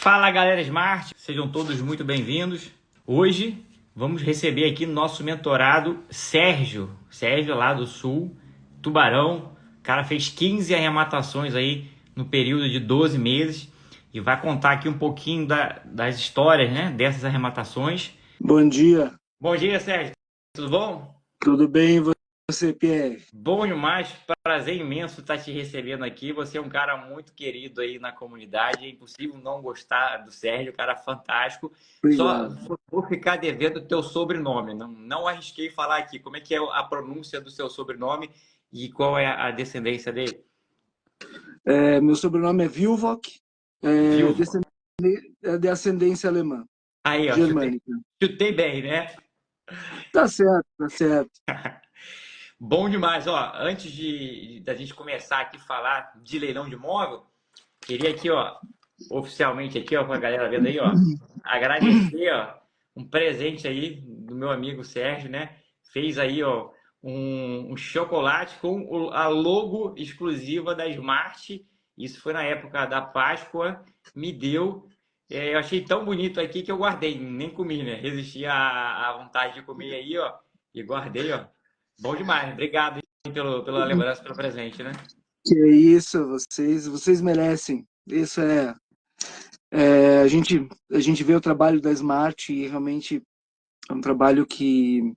Fala galera Smart, sejam todos muito bem-vindos. Hoje vamos receber aqui nosso mentorado Sérgio lá do Sul, Tubarão. O cara fez 15 arrematações aí no período de 12 meses e vai contar aqui um pouquinho das histórias, né, dessas arrematações. Bom dia, Bom dia, Sérgio. Tudo bom? tudo bem e você, Pierre? Bom demais, prazer imenso estar te recebendo aqui. Você é um cara muito querido aí na comunidade, é impossível não gostar do Sérgio, cara fantástico. Só Obrigado. vou ficar devendo o teu sobrenome, não arrisquei falar aqui. Como é que é a pronúncia do seu sobrenome e qual é a descendência dele? Meu sobrenome é Vilvock, Viu? é de ascendência alemã, Aí, ó, germânica. chutei bem, né? Tá certo, tá certo. Bom demais, ó. Antes da gente começar aqui a falar de leilão de imóvel, queria aqui, ó, oficialmente aqui, ó, com a galera vendo aí, ó, agradecer, ó, um presente aí do meu amigo Sérgio, né? Fez aí, ó, um chocolate com a logo exclusiva da Smart. Isso foi na época da Páscoa. Me deu. Eu achei tão bonito aqui que eu guardei, nem comi, né? Resisti à vontade de comer aí, ó, e guardei, ó. Bom demais. Obrigado hein, pela lembrança, pelo presente, né? Que é isso, vocês merecem. Isso a gente vê o trabalho da Smart e realmente é um trabalho que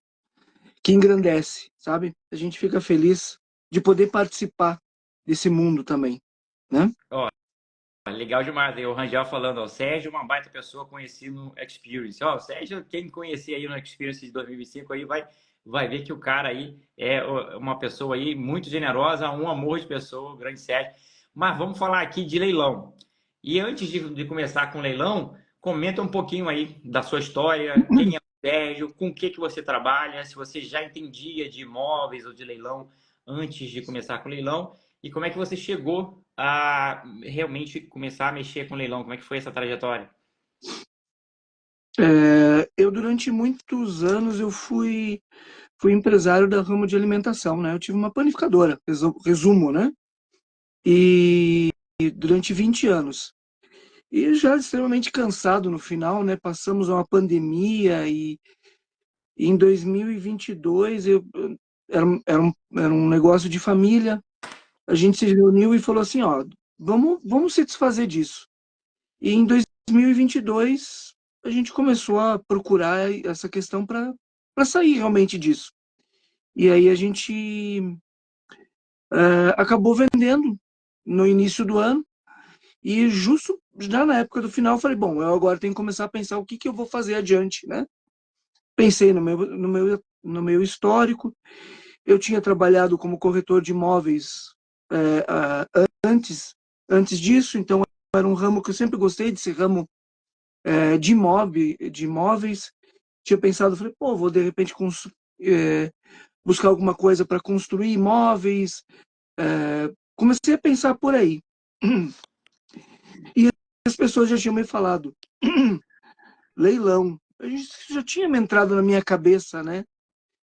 engrandece, sabe? A gente fica feliz de poder participar desse mundo também, né? Ó, legal demais. Aí o Rangel falando, ó, o Sérgio é uma baita pessoa conhecido no Experience. Ó, o Sérgio, quem conhecer aí no Experience de 2025 aí vai ver que o cara aí é uma pessoa aí muito generosa, um amor de pessoa, o grande Sérgio. Mas vamos falar aqui de leilão. E antes de começar com o leilão, comenta um pouquinho aí da sua história, quem é o Sérgio, com o que você trabalha, se você já entendia de imóveis ou de leilão antes de começar com o leilão, e como é que você chegou a realmente começar a mexer com leilão? Como é que foi essa trajetória? Eu, durante muitos anos, eu fui empresário da ramo de alimentação, né? Eu tive uma panificadora, resumo, né? E durante 20 anos. E já extremamente cansado no final, né? Passamos uma pandemia e em 2022 era um negócio de família. A gente se reuniu e falou assim, ó, vamos se desfazer disso. E em 2022 a gente começou a procurar essa questão para sair realmente disso. E aí a gente acabou vendendo no início do ano e justo já na época do final eu falei, bom, eu agora tenho que começar a pensar o que eu vou fazer adiante, né? Pensei no meu histórico, eu tinha trabalhado como corretor de imóveis antes disso, então era um ramo que eu sempre gostei desse ramo de imóveis. Tinha pensado, falei, pô, vou de repente buscar alguma coisa para construir imóveis. Comecei a pensar por aí. E as pessoas já tinham me falado, leilão. A gente já tinha me entrado na minha cabeça, né?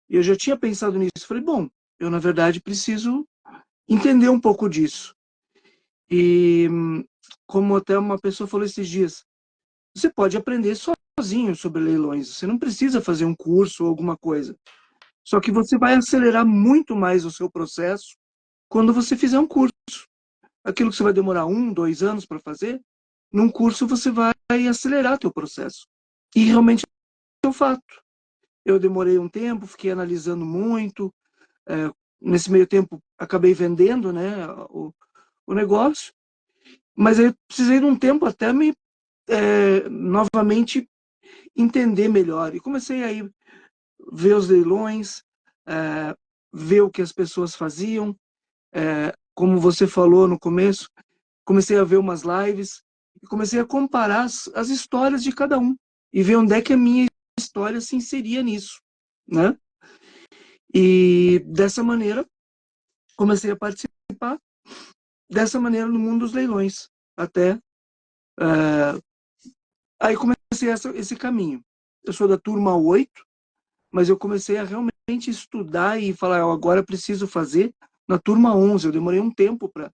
E eu já tinha pensado nisso. Falei, bom, eu na verdade preciso entender um pouco disso. E como até uma pessoa falou esses dias, você pode aprender sozinho sobre leilões. Você não precisa fazer um curso ou alguma coisa. Só que você vai acelerar muito mais o seu processo quando você fizer um curso. Aquilo que você vai demorar 1, 2 anos para fazer, num curso você vai acelerar teu processo. E realmente é o fato. Eu demorei um tempo, fiquei analisando muito. Nesse meio tempo, acabei vendendo, né, o negócio. Mas eu precisei de um tempo até me novamente entender melhor. E comecei a ir ver os leilões, ver o que as pessoas faziam. Como você falou no começo, comecei a ver umas lives e comecei a comparar as histórias de cada um e ver onde é que a minha história se inseria nisso, né? E dessa maneira comecei a participar dessa maneira no mundo dos leilões até aí comecei esse caminho. Eu sou da turma 8, mas eu comecei a realmente estudar e falar, agora preciso fazer na turma 11. Eu demorei um tempo para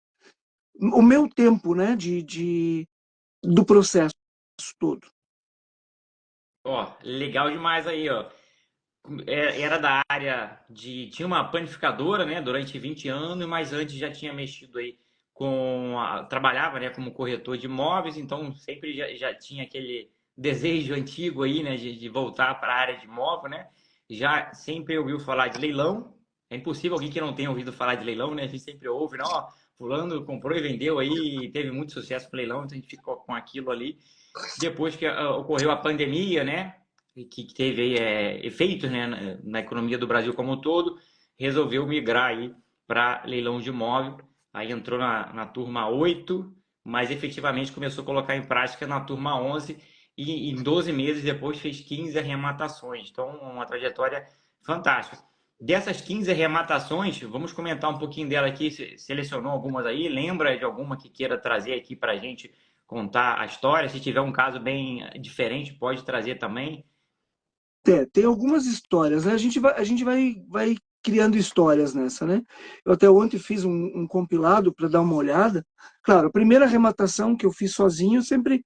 o meu tempo, né, do processo. todo. Ó, legal demais aí, ó. Era da área de. Tinha uma panificadora, né, durante 20 anos, mas antes já tinha mexido aí trabalhava, né, como corretor de imóveis, então sempre já tinha aquele desejo antigo aí, né, de voltar para a área de imóvel, né? Já sempre ouviu falar de leilão. É impossível alguém que não tenha ouvido falar de leilão, né? A gente sempre ouve, não, ó, fulano comprou e vendeu aí, teve muito sucesso com leilão, então a gente ficou com aquilo ali. Depois que ocorreu a pandemia, né? Que teve aí, efeitos, né, na economia do Brasil como um todo, resolveu migrar aí para leilão de imóvel. Aí entrou na turma 8, mas efetivamente começou a colocar em prática na turma 11 e em 12 meses depois fez 15 arrematações. Então, uma trajetória fantástica. Dessas 15 arrematações, vamos comentar um pouquinho dela aqui. Selecionou algumas aí, lembra de alguma que queira trazer aqui para a gente contar a história? Se tiver um caso bem diferente, pode trazer também. Tem algumas histórias, né? A gente vai criando histórias nessa, né? Eu até ontem fiz um compilado para dar uma olhada. Claro, a primeira arrematação que eu fiz sozinho sempre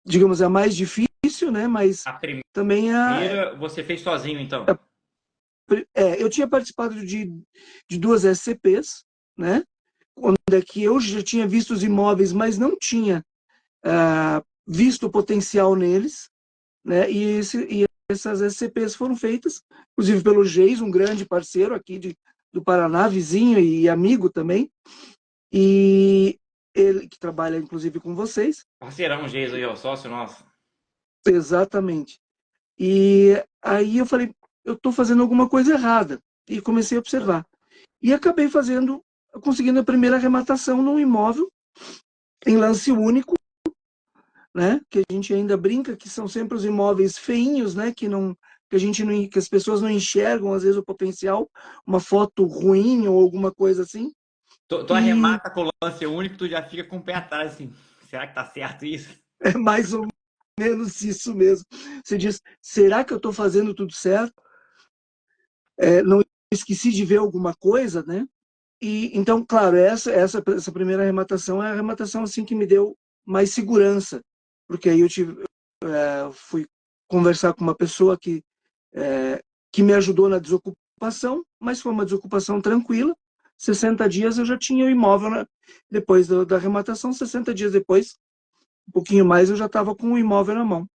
digamos, é a mais difícil, né? Mas A também primeira você fez sozinho, então? eu tinha participado de duas SCPs, né? Onde é que eu já tinha visto os imóveis, mas não tinha visto o potencial neles, né? E essas SCPs foram feitas, inclusive pelo Geis, um grande parceiro aqui do Paraná, vizinho e amigo também, e ele que trabalha inclusive com vocês. Parceirão Geis aí, ó, sócio nosso. Exatamente. E aí eu falei, eu estou fazendo alguma coisa errada. E comecei a observar. E acabei conseguindo a primeira arrematação num imóvel em lance único, né? Que a gente ainda brinca que são sempre os imóveis feinhos, né? Que a gente não, que as pessoas não enxergam às vezes o potencial, uma foto ruim ou alguma coisa assim. Tu E arremata com o lance único, tu já fica com o pé atrás, assim. Será que tá certo isso? é mais ou menos isso mesmo. Você diz, será que eu estou fazendo tudo certo? Não esqueci de ver alguma coisa, né? E então, claro, essa primeira arrematação é a arrematação assim que me deu mais segurança, porque aí fui conversar com uma pessoa que me ajudou na desocupação, mas foi uma desocupação tranquila. 60 dias eu já tinha o imóvel, né? Depois da arrematação, 60 dias depois, um pouquinho mais, eu já estava com o imóvel na mão.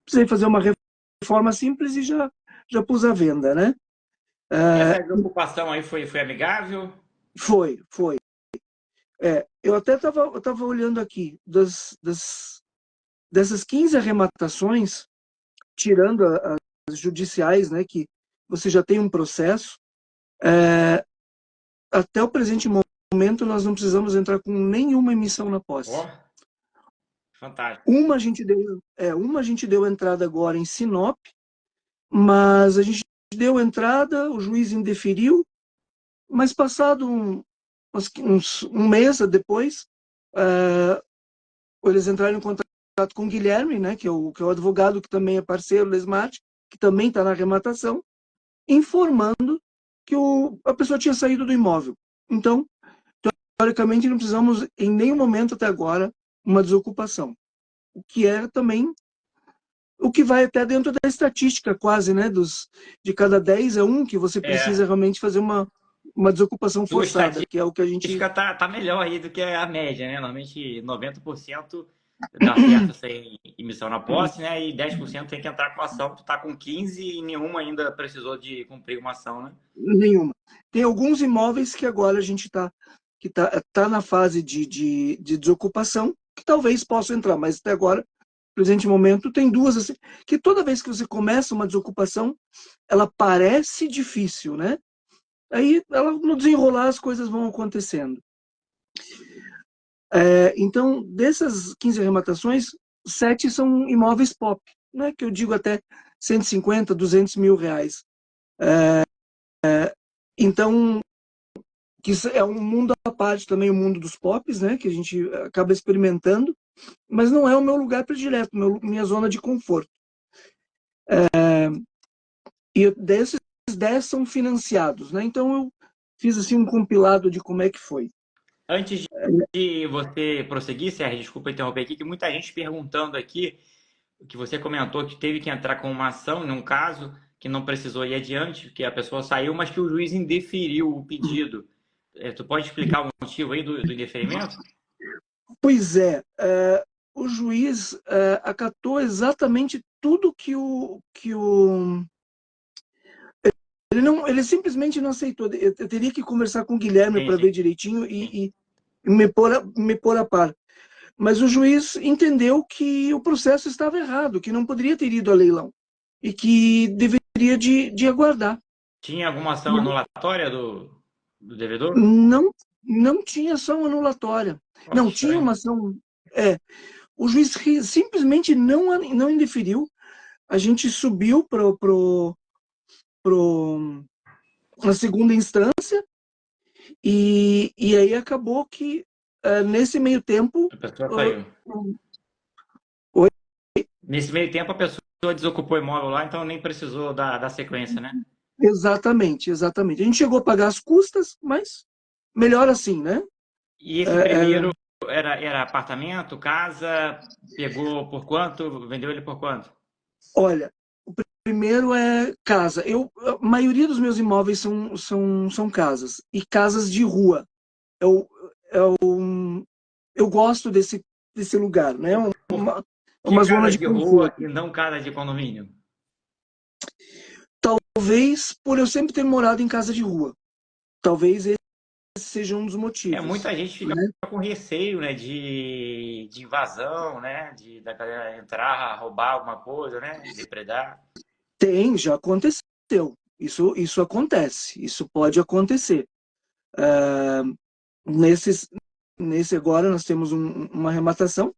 Precisei fazer uma reforma simples e já pus à venda, né? Essa desocupação aí foi amigável? Foi. Eu até estava olhando aqui, dessas 15 arrematações, tirando as judiciais, né, que você já tem um processo, até o presente momento nós não precisamos entrar com nenhuma emissão na Ó, posse. fantástico. Uma a gente deu entrada agora em Sinop, mas a gente deu entrada, o juiz indeferiu, mas passado um mês depois, eles entraram em contato com o Guilherme, né, que é o advogado que também é parceiro da Smart, que também está na arrematação, informando que a pessoa tinha saído do imóvel. Então, teoricamente, não precisamos, em nenhum momento até agora, uma desocupação. O que é também o que vai até dentro da estatística quase, né? De cada 10 é um que você precisa É, realmente fazer uma desocupação tua forçada, que é o que a gente... estatística tá melhor aí do que a média, né? Normalmente 90% dá certo sem emissão na posse, né? E 10% tem que entrar com ação. Tu tá com 15 e nenhuma ainda precisou de cumprir uma ação, né? Nenhuma. Tem alguns imóveis que agora a gente tá na fase de desocupação, que talvez possa entrar, mas até agora, no presente momento, tem duas assim, que toda vez que você começa uma desocupação, ela parece difícil, né? Aí, no desenrolar, as coisas vão acontecendo. Então, dessas 15 arrematações, 7 são imóveis pop, né? Que eu digo até 150, 200 mil reais. Então, que isso é um mundo à parte também, o mundo dos pops, né? Que a gente acaba experimentando, mas não é o meu lugar predileto, minha zona de conforto. E desses 10 são financiados, né? Então, eu fiz assim um compilado de como é que foi. Antes de você prosseguir, Sérgio, desculpa interromper aqui, que muita gente perguntando aqui, que você comentou que teve que entrar com uma ação, num caso que não precisou ir adiante, que a pessoa saiu, mas que o juiz indeferiu o pedido. Tu pode explicar o motivo aí do indeferimento? Pois é, o juiz acatou exatamente tudo que o ele simplesmente não aceitou. Eu teria que conversar com o Guilherme Sim, para sim, ver direitinho sim. e me pôr a par. Mas o juiz entendeu que o processo estava errado, que não poderia ter ido a leilão e que deveria de aguardar. Tinha alguma ação anulatória do devedor? Não, não tinha ação anulatória. Ó, que Não tinha estranho. uma ação. O juiz simplesmente não indeferiu. A gente subiu para a segunda instância e aí acabou que, nesse meio tempo. A pessoa Uh, saiu. Oi? Nesse meio tempo, a pessoa desocupou o imóvel lá, então nem precisou da sequência, né? Exatamente, exatamente. A gente chegou a pagar as custas, mas melhor assim, né? E esse É, é, primeiro era apartamento, casa, pegou por quanto? Vendeu ele por quanto? olha, o primeiro é casa. A maioria dos meus imóveis são casas, e casas de rua. Eu, eu, eu gosto desse lugar, né? Por que Uma zona casa de de rua conforto. e não casa de condomínio? Talvez por eu sempre ter morado em casa de rua. Talvez esse seja um dos Muita motivos, gente fica né? com receio, né, de invasão, né, da galera entrar, roubar alguma coisa, né, depredar. Já aconteceu. Isso acontece. Isso pode acontecer. Nesses, nesse agora nós temos uma arrematação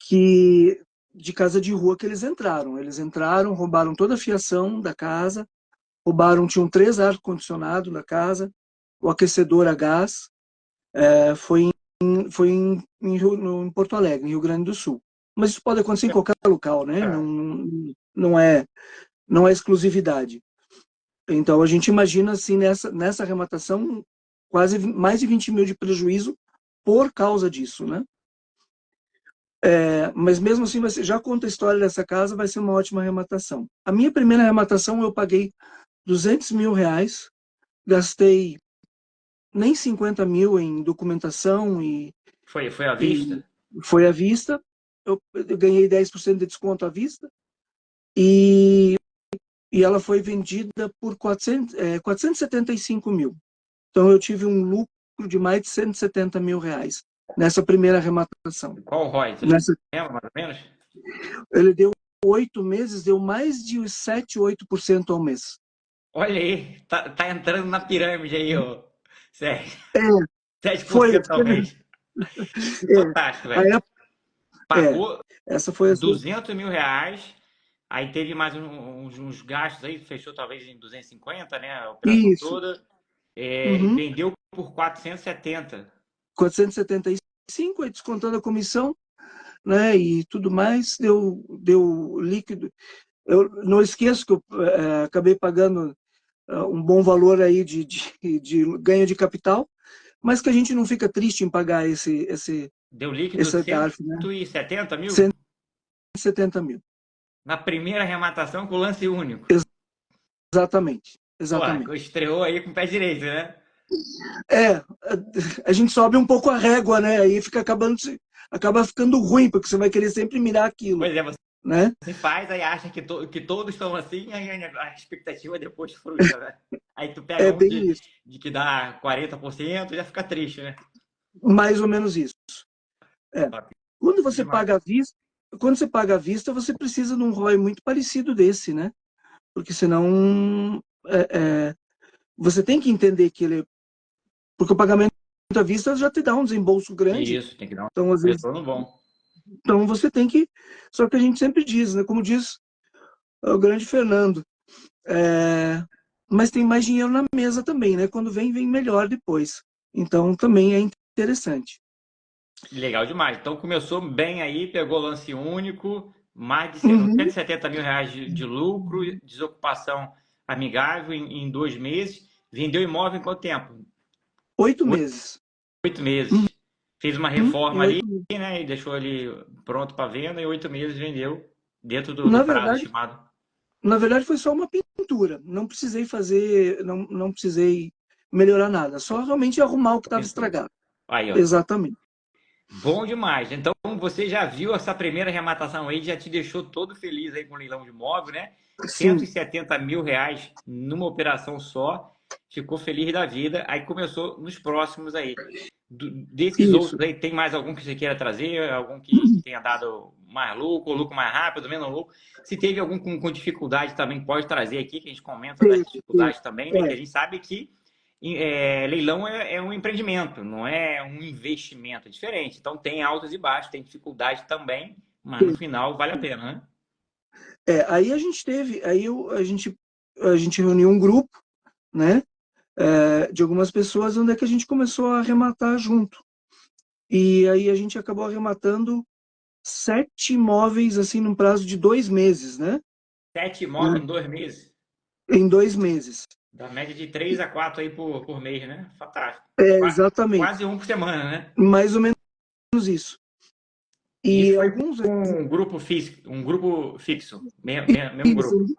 que de casa de rua que eles entraram. Eles entraram, roubaram toda a fiação da casa, tinham 3 ar-condicionado na casa, o aquecedor a gás. Foi em Porto Alegre, em Rio Grande do Sul. Mas isso pode acontecer em qualquer local, né? É. Não é exclusividade. Então a gente imagina assim nessa arrematação quase mais de 20 mil de prejuízo por causa disso, né? Mas mesmo assim, já conta a história dessa casa, vai ser uma ótima arrematação. A minha primeira arrematação eu paguei 200 mil reais, gastei nem 50 mil em documentação Foi à e vista? foi à vista. Eu ganhei 10% de desconto à vista e, e ela foi vendida por 475 mil. Então eu tive um lucro de mais de 170 mil reais nessa primeira arrematação. Qual o ROI? Você Nessa, lembra, mais ou menos? ele deu 8 meses, deu mais de 7, 8% ao mês. Olha aí, tá entrando na pirâmide aí, ô Sérgio. É, foi. 7% ao mês. Que É, fantástico, a velho. época, é, Pagou essa foi a sua. 200 mil reais, aí teve mais uns gastos aí, fechou talvez em 250, né? A operação Isso. toda. Uhum. Vendeu por 470. 475, aí descontando a comissão, né, e tudo mais, deu líquido. Eu não esqueço que eu acabei pagando um bom valor aí de ganho de capital, mas que a gente não fica triste em pagar Deu líquido esse cento DARF, né? e setenta mil 170 mil. na primeira arrematação com lance único. Exatamente, Pô, exatamente. estreou aí com o pé direito, né? É, a gente sobe um pouco a régua, né? Aí acaba ficando ruim, porque você vai querer sempre mirar aquilo, Pois é, né? você faz, aí acha que todos estão assim, aí a expectativa depois frustra, né? Aí tu pega É um bem isso, de que dá 40% e já fica triste, né? mais ou menos isso. É. Top Quando você demais. paga à vista, quando você paga à vista, você precisa de um ROI muito parecido desse, né? Porque senão você tem que entender que porque o pagamento à vista já te dá um desembolso grande. Isso, tem que dar um Então, às vezes, retorno bom. então você tem que. Só que a gente sempre diz, né? Como diz o grande Fernando, é, mas tem mais dinheiro na mesa também, né? Quando vem melhor depois. Então também é interessante. Legal demais. Então começou bem aí, pegou lance único, mais de Uhum. 170 mil reais de lucro, desocupação amigável em 2 meses. Vendeu imóvel em quanto tempo? 8 meses. 8 meses. Fez uma reforma Em ali, 8 meses. né? E deixou ali pronto para venda, e 8 meses vendeu dentro do Na prazo verdade, estimado. na verdade foi só uma pintura. Não precisei fazer, não precisei melhorar nada. Só realmente arrumar o que estava Pintura. estragado. Aí, ó. Exatamente. Bom demais. Então, você já viu essa primeira arrematação aí, já te deixou todo feliz aí com o leilão de imóvel, né? cento Sim, e setenta mil reais numa operação só. Ficou feliz da vida. Aí começou nos próximos aí. Desses isso. outros aí, tem mais algum que você queira trazer? Algum que tenha dado mais lucro, ou lucro mais rápido, menos lucro? Se teve algum com dificuldade também, pode trazer aqui, que a gente comenta das Teve, teve. dificuldades também, né? Que a É, gente sabe que leilão é um empreendimento, não é um investimento, é diferente. Então tem altos e baixos, tem dificuldade também, mas no teve. final vale a pena, né? Aí a gente teve, a gente reuniu um grupo, né, de algumas pessoas, onde é que a gente começou a arrematar junto. E aí a gente acabou arrematando 7 imóveis, assim, num prazo de 2 meses, né? 7 imóveis em 2 meses. Em 2 meses. Da média de 3 a 4 aí por mês, né? Fantástico. Exatamente. Quase um por semana, né? Mais ou menos isso. E isso E foi alguns. com um grupo fixo, mesmo Isso, grupo.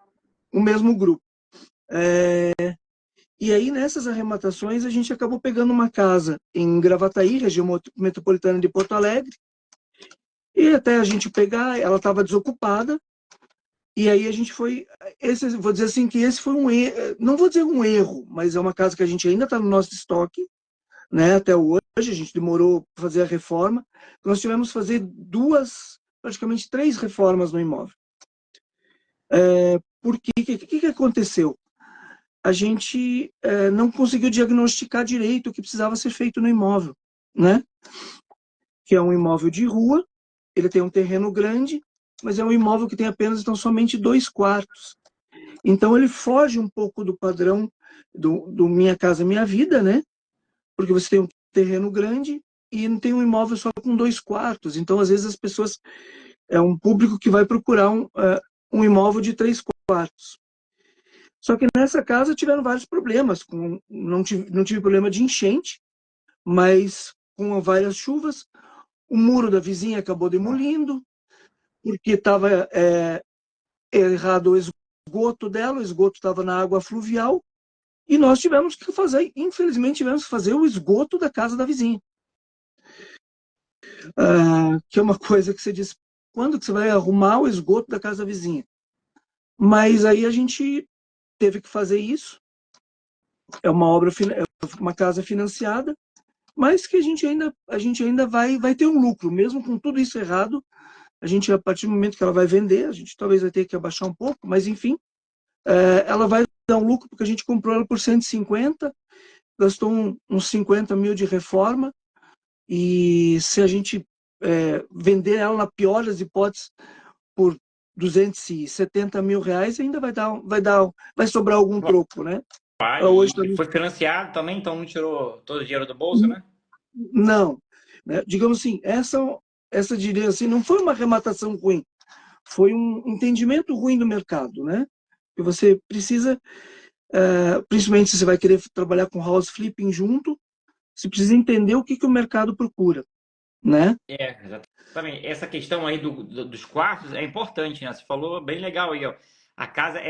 o mesmo grupo. E aí, nessas arrematações, a gente acabou pegando uma casa em Gravataí, região metropolitana de Porto Alegre, e até a gente pegar, ela estava desocupada, e aí a gente foi. Vou dizer assim que esse foi um erro, não vou dizer um erro, mas é uma casa que a gente ainda está no nosso estoque, né, até hoje, a gente demorou para fazer a reforma. Nós tivemos que fazer praticamente 3 reformas no imóvel. Por quê? O que aconteceu? A gente não conseguiu diagnosticar direito o que precisava ser feito no imóvel, né? Que é um imóvel de rua, ele tem um terreno grande, mas é um imóvel que tem apenas, então, somente 2 quartos. Então, ele foge um pouco do padrão do Minha Casa Minha Vida, né? Porque você tem um terreno grande e não tem um imóvel só com 2 quartos. Então, às vezes, as pessoas... É um público que vai procurar um imóvel de 3 quartos. Só que nessa casa tiveram vários problemas. Não tive problema de enchente, mas com várias chuvas, o muro da vizinha acabou demolindo, porque estava errado o esgoto dela, o esgoto estava na água fluvial, e nós tivemos que fazer, infelizmente, tivemos que fazer o esgoto da casa da vizinha. Que é uma coisa que você diz, quando que você vai arrumar o esgoto da casa da vizinha? Mas aí a gente teve que fazer isso. É uma casa financiada, mas que a gente ainda vai ter um lucro, mesmo com tudo isso errado. A partir do momento que ela vai vender, a gente talvez vai ter que abaixar um pouco, mas enfim, ela vai dar um lucro, porque a gente comprou ela por 150, gastou uns 50 mil de reforma, e se a gente vender ela, na pior das hipóteses, por 270 mil reais, ainda vai sobrar algum troco, né? Hoje E também foi financiado também, então não tirou todo o dinheiro do bolso, né? não, né? Digamos assim, essa diria assim, não foi uma arrematação ruim, foi um entendimento ruim do mercado, né? Que você precisa, principalmente se você vai querer trabalhar com house flipping junto, você precisa entender o que o mercado procura, né? Exatamente. Essa questão aí dos quartos é importante, né? Você falou bem legal aí, ó. A casa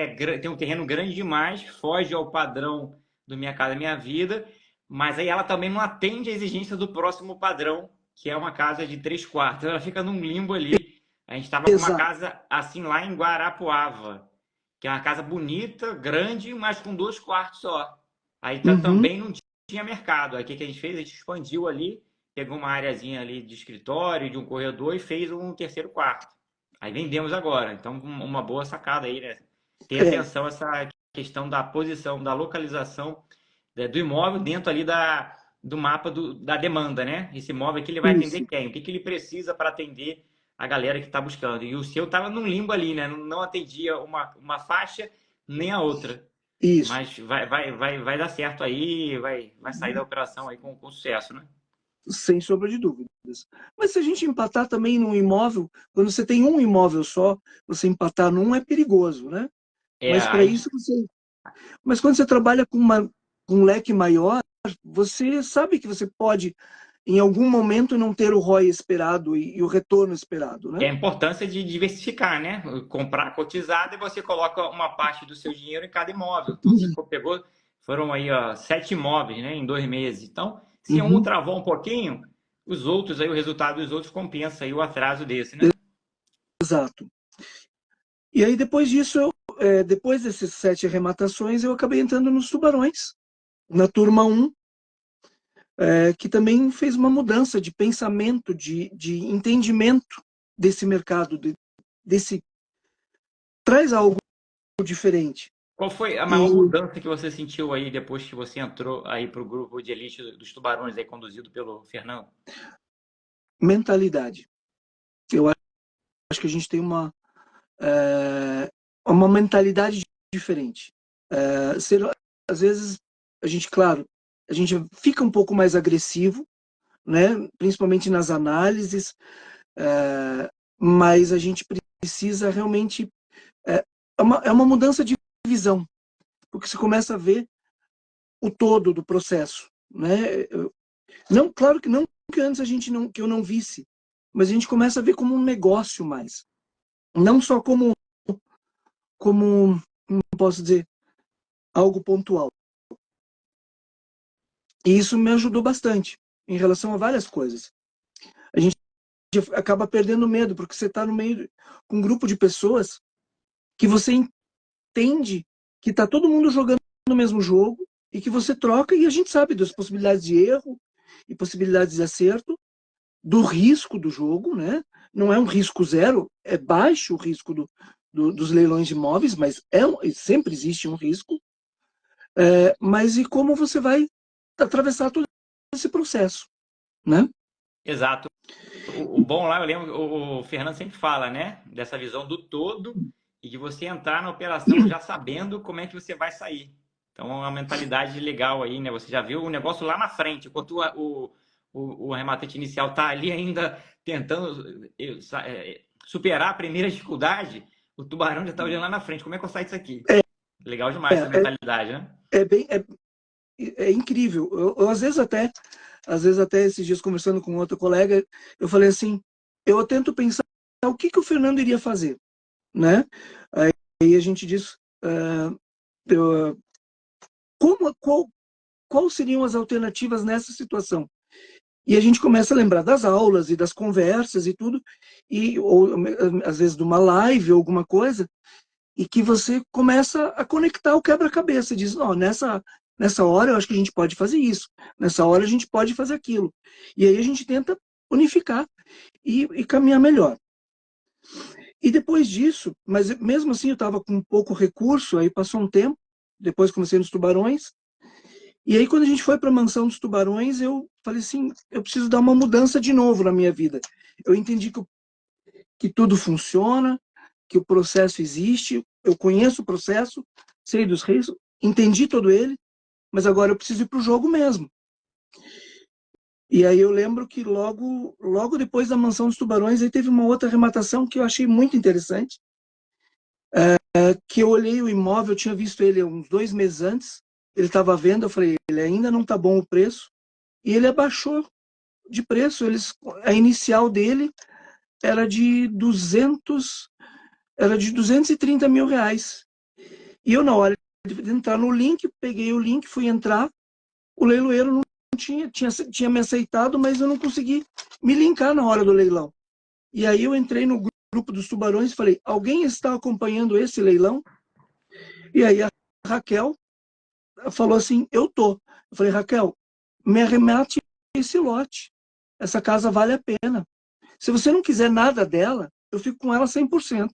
tem um terreno grande demais, foge ao padrão do Minha Casa Minha Vida, mas aí ela também não atende a exigência do próximo padrão, que é uma casa de 3 quartos. Ela fica num limbo ali. A gente estava com uma Exato. casa assim lá em Guarapuava, que é uma casa bonita, grande, mas com 2 quartos só. Aí Uhum. também não tinha mercado. Aí o que que a gente fez? A gente expandiu ali, pegou uma areazinha ali de escritório, de um corredor e fez um terceiro quarto. Aí vendemos agora. Então, uma boa sacada aí, né? Ter É, atenção a essa questão da posição, da localização, do imóvel dentro ali do mapa da demanda, né? Esse imóvel aqui ele vai atender isso, quem? O que ele precisa para atender a galera que está buscando? E o seu estava num limbo ali, né? Não atendia uma faixa nem a outra. isso. Mas vai dar certo aí, vai sair da operação aí com sucesso, né? Sem sombra de dúvidas. Mas se a gente empatar também num imóvel, quando você tem um imóvel só, você empatar num é perigoso, né? Mas para Aí isso mas quando você trabalha com um leque maior, você sabe que você pode em algum momento não ter o ROI esperado e o retorno esperado, E a né? importância de diversificar, né? Comprar cotizado e você coloca uma parte do seu dinheiro em cada imóvel. Então você pegou, foram aí ó, 7 imóveis, né, em 2 meses. Então, se um Uhum, travou um pouquinho, os outros aí, o resultado dos outros compensa aí o atraso desse, né? exato. E aí depois disso, depois dessas 7 arrematações, eu acabei entrando nos Tubarões, na turma 1, que também fez uma mudança de pensamento, de entendimento desse mercado, desse traz algo diferente. Qual foi a maior E mudança que você sentiu aí depois que você entrou aí para o grupo de elite dos Tubarões aí conduzido pelo Fernando? mentalidade. Eu acho que a gente tem uma mentalidade diferente. Às vezes, a gente, claro, a gente fica um pouco mais agressivo, né? Principalmente nas análises, mas a gente precisa realmente. É uma mudança de visão, porque você começa a ver o todo do processo, né? Não, claro que não que antes que eu não visse, mas a gente começa a ver como um negócio mais, não só como não posso dizer algo pontual. E isso me ajudou bastante em relação a várias coisas. A gente acaba perdendo medo porque você está no meio com um grupo de pessoas que você entende que está todo mundo jogando no mesmo jogo e que você troca e a gente sabe das possibilidades de erro e possibilidades de acerto, do risco do jogo, né? Não é um risco zero, é baixo o risco dos leilões de imóveis, mas sempre existe um risco. Mas e como você vai atravessar todo esse processo, né? Exato. O bom lá, eu lembro, o Fernando sempre fala, né? Dessa visão do todo e de você entrar na operação já sabendo como é que você vai sair. Então, é uma mentalidade legal aí, né? Você já viu o negócio lá na frente, enquanto o rematante inicial está ali ainda tentando superar a primeira dificuldade, o tubarão já está olhando lá na frente. Como é que eu saio disso aqui? É, Legal demais essa é, mentalidade, né? é bem, é incrível. Eu, às vezes até esses dias conversando com outro colega, eu falei assim, eu tento pensar o que o Fernando iria fazer, né? Aí a gente diz, como, qual seriam as alternativas nessa situação? E a gente começa a lembrar das aulas e das conversas e tudo, ou às vezes de uma live ou alguma coisa, e que você começa a conectar o quebra-cabeça, diz, oh, nessa hora eu acho que a gente pode fazer isso, nessa hora a gente pode fazer aquilo. E aí a gente tenta unificar e caminhar melhor. E depois disso, mas mesmo assim eu estava com pouco recurso, aí passou um tempo, depois comecei nos Tubarões, e aí quando a gente foi para a Mansão dos Tubarões, eu falei assim, eu preciso dar uma mudança de novo na minha vida. Eu entendi que tudo funciona, que o processo existe, eu conheço o processo, sei dos riscos, entendi todo ele, mas agora eu preciso ir para o jogo mesmo. E aí eu lembro que logo depois da Mansão dos Tubarões, aí teve uma outra arrematação que eu achei muito interessante, que eu olhei o imóvel, eu tinha visto ele uns 2 meses antes, ele estava à venda, eu falei, ele ainda não está bom o preço, e ele abaixou de preço, a inicial dele era de 230 mil reais. E eu, na hora de entrar no link, peguei o link, fui entrar, o leiloeiro não tinha me aceitado, mas eu não consegui me linkar na hora do leilão. E aí eu entrei no grupo dos Tubarões e falei, alguém está acompanhando esse leilão? E aí a Raquel falou assim, eu tô. Eu falei, Raquel, me arremate esse lote. Essa casa vale a pena. Se você não quiser nada dela, eu fico com ela 100%.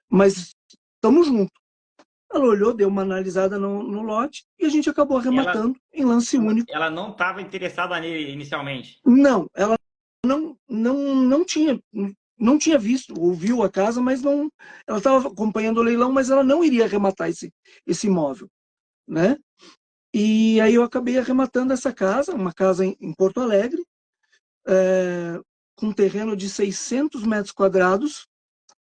Mas estamos juntos. Ela olhou, deu uma analisada no lote e a gente acabou E ela, arrematando em lance único. ela não estava interessada nele inicialmente. Não, ela não tinha visto, ouviu a casa, mas não, ela estava acompanhando o leilão, mas ela não iria arrematar esse imóvel, né? E aí eu acabei arrematando essa casa, uma casa em Porto Alegre, com um terreno de 600 metros quadrados,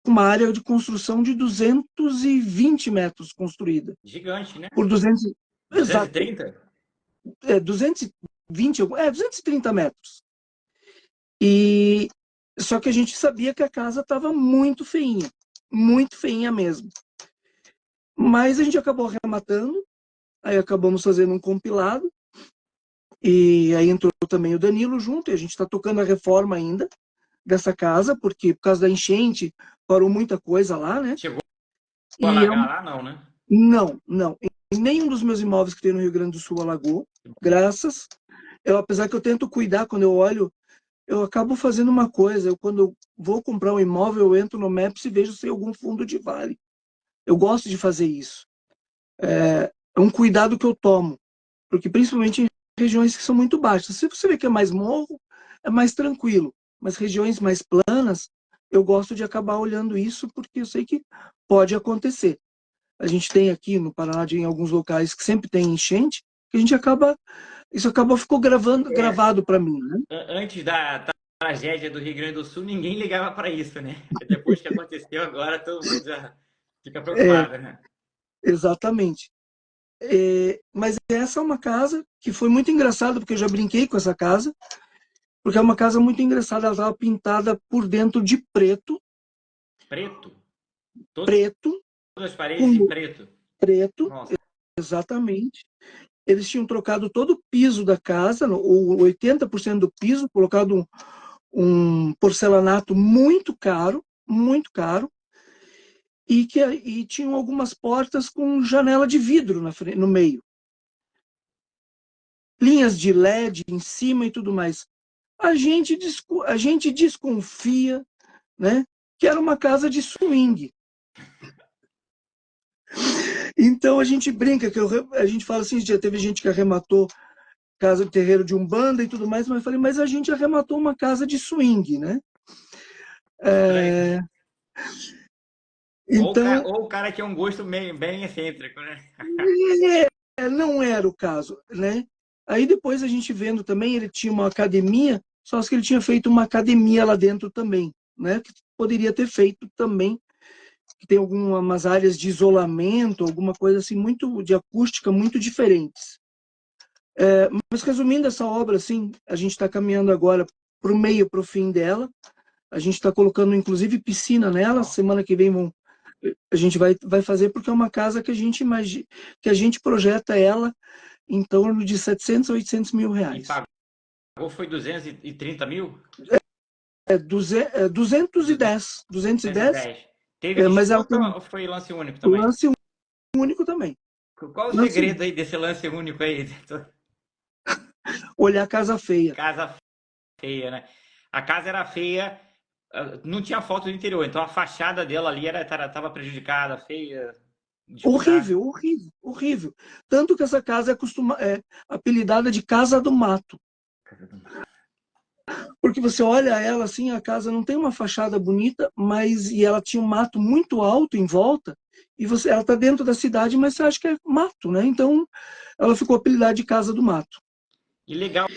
uma área de construção de 220 metros construída. Gigante, né? Por 200, exato, 230? 200, 230 metros. E só que a gente sabia que a casa estava muito feinha mesmo. Mas a gente acabou arrematando, aí acabamos fazendo um compilado, e aí entrou também o Danilo junto, e a gente está tocando a reforma ainda dessa casa, porque por causa da enchente parou muita coisa lá, né? Chegou a E alagar lá, não, né? não. Em nenhum dos meus imóveis que tem no Rio Grande do Sul alagou, graças. Apesar que eu tento cuidar, quando eu olho, eu acabo fazendo uma coisa. Quando eu vou comprar um imóvel, eu entro no Maps e vejo se tem algum fundo de vale. Eu gosto de fazer isso. É um cuidado que eu tomo, porque principalmente em regiões que são muito baixas. Se você vê que é mais morro, é mais tranquilo. Mas regiões mais planas, eu gosto de acabar olhando isso, porque eu sei que pode acontecer. A gente tem aqui no Paraná, em alguns locais que sempre tem enchente, que a gente acaba, isso acabou ficou É, gravado para mim, né? antes da tragédia do Rio Grande do Sul, ninguém ligava para isso, né? Depois que aconteceu, agora todo mundo já fica É, preocupado, né? exatamente. Mas essa é uma casa que foi muito engraçada, porque eu já brinquei com essa casa, porque é uma casa muito engraçada. Ela estava pintada por dentro de preto, Preto? Todas preto, as paredes em com preto? preto, Nossa, exatamente. Eles tinham trocado todo o piso da casa, ou 80% do piso, colocado um porcelanato muito caro, e tinham algumas portas com janela de vidro no meio. Linhas de LED em cima e tudo mais. A gente desconfia, né, que era uma casa de swing. Então a gente brinca, a gente fala assim, já teve gente que arrematou casa de terreiro de Umbanda e tudo mais, mas eu falei, mas a gente arrematou uma casa de swing, né? estranho. É, então, Ou o cara tinha um gosto bem excêntrico, né? não era o caso, né? Aí depois a gente vendo também, ele tinha uma academia, só que ele tinha feito uma academia lá dentro também, né? Que poderia ter feito também, que tem algumas áreas de isolamento, alguma coisa assim, muito de acústica, muito diferentes. Mas resumindo essa obra, assim, a gente está caminhando agora para o meio, para o fim dela. A gente está colocando, inclusive, piscina nela. Ó, Semana que vem a gente vai fazer, porque é uma casa que a gente imagina, que a gente projeta ela em torno de 700 a 800 mil e reais. pagou foi 230 mil? 210, 210, 210. Teve mas ela disputa tem ou foi lance único um também? lance único também. Qual o Lance segredo único. aí desse lance único aí? Olhar a casa feia. Casa feia, né? A casa era feia, não tinha foto do interior, então a fachada dela ali tava prejudicada, feia, descuidada. Horrível, horrível, horrível. Tanto que essa casa é apelidada de Casa do Mato. Porque você olha ela assim, a casa não tem uma fachada bonita, mas e ela tinha um mato muito alto em volta, e ela está dentro da cidade, mas você acha que é mato, né? Então ela ficou apelidada de Casa do Mato. E legal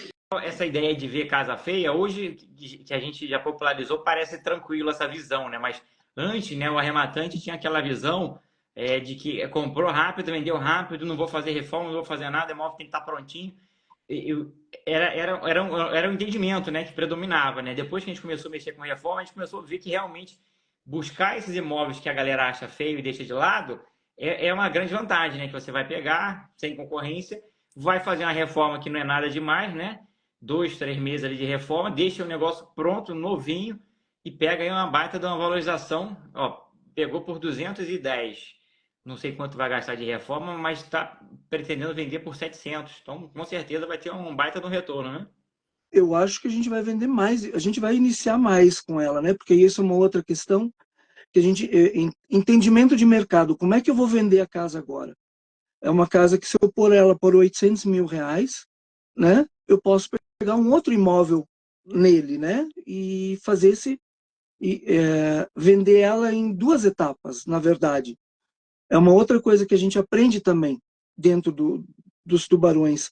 essa ideia de ver casa feia, hoje que a gente já popularizou, parece tranquilo essa visão, né? Mas antes, né, o arrematante tinha aquela visão de que comprou rápido, vendeu rápido, não vou fazer reforma, não vou fazer nada, o imóvel tem que estar prontinho. Era um entendimento, né, que predominava, né? Depois que a gente começou a mexer com reforma, a gente começou a ver que realmente buscar esses imóveis que a galera acha feio e deixa de lado é uma grande vantagem, né? Que você vai pegar sem concorrência, vai fazer uma reforma que não é nada demais, né? 2, 3 meses ali de reforma, deixa o negócio pronto, novinho, e pega aí uma baita de uma valorização. Ó, pegou por 210. Não sei quanto vai gastar de reforma, mas está pretendendo vender por 700. Então, com certeza vai ter um baita de um retorno, né? Eu acho que a gente vai vender mais, a gente vai iniciar mais com ela, né? Porque isso é uma outra questão que a gente, entendimento de mercado. Como é que eu vou vender a casa agora? É uma casa que se eu pôr ela por 800 mil reais, né? Eu posso pegar um outro imóvel nele, né? E fazer vender ela em duas etapas, na verdade. É uma outra coisa que a gente aprende também dentro dos tubarões.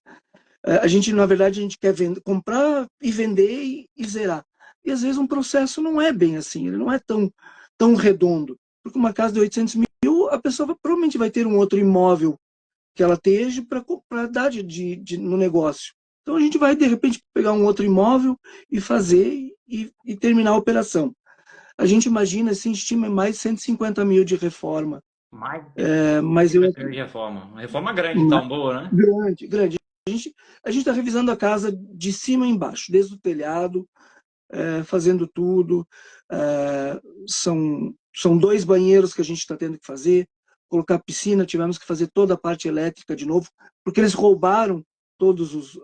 A gente, na verdade, a gente quer comprar e vender e zerar. E às vezes um processo não é bem assim, ele não é tão redondo. Porque uma casa de 800 mil, a pessoa provavelmente vai ter um outro imóvel que ela esteja para dar no negócio. Então a gente vai, de repente, pegar um outro imóvel e fazer e terminar a operação. A gente imagina, assim, estima mais 150 mil de reforma. Mais de Mas eu 50 mil de reforma. Uma reforma grande, então, boa, né? grande, grande. A gente está revisando a casa de cima a embaixo, desde o telhado, fazendo tudo. São 2 banheiros que a gente está tendo que fazer, colocar piscina, tivemos que fazer toda a parte elétrica de novo, porque eles roubaram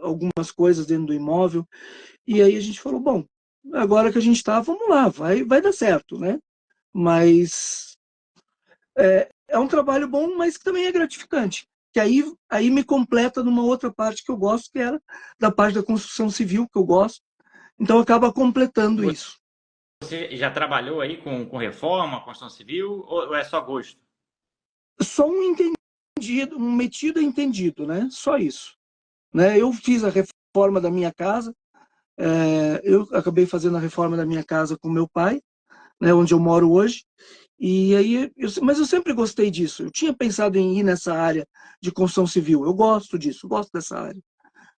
algumas coisas dentro do imóvel. E aí a gente falou, bom, agora que a gente está, vamos lá, vai dar certo, né? Mas é um trabalho bom, mas que também é gratificante. Que aí me completa numa outra parte que eu gosto, que era da parte da construção civil, que eu gosto. Então acaba completando isso. Você já trabalhou aí com reforma, construção civil, ou é só gosto? Só um entendido, um metido entendido, né? Só isso. Né? Eu fiz a reforma da minha casa, eu acabei fazendo a reforma da minha casa com meu pai, né, onde eu moro hoje. E aí, mas eu sempre gostei disso. Eu tinha pensado em ir nessa área de construção civil. Eu gosto disso, gosto dessa área,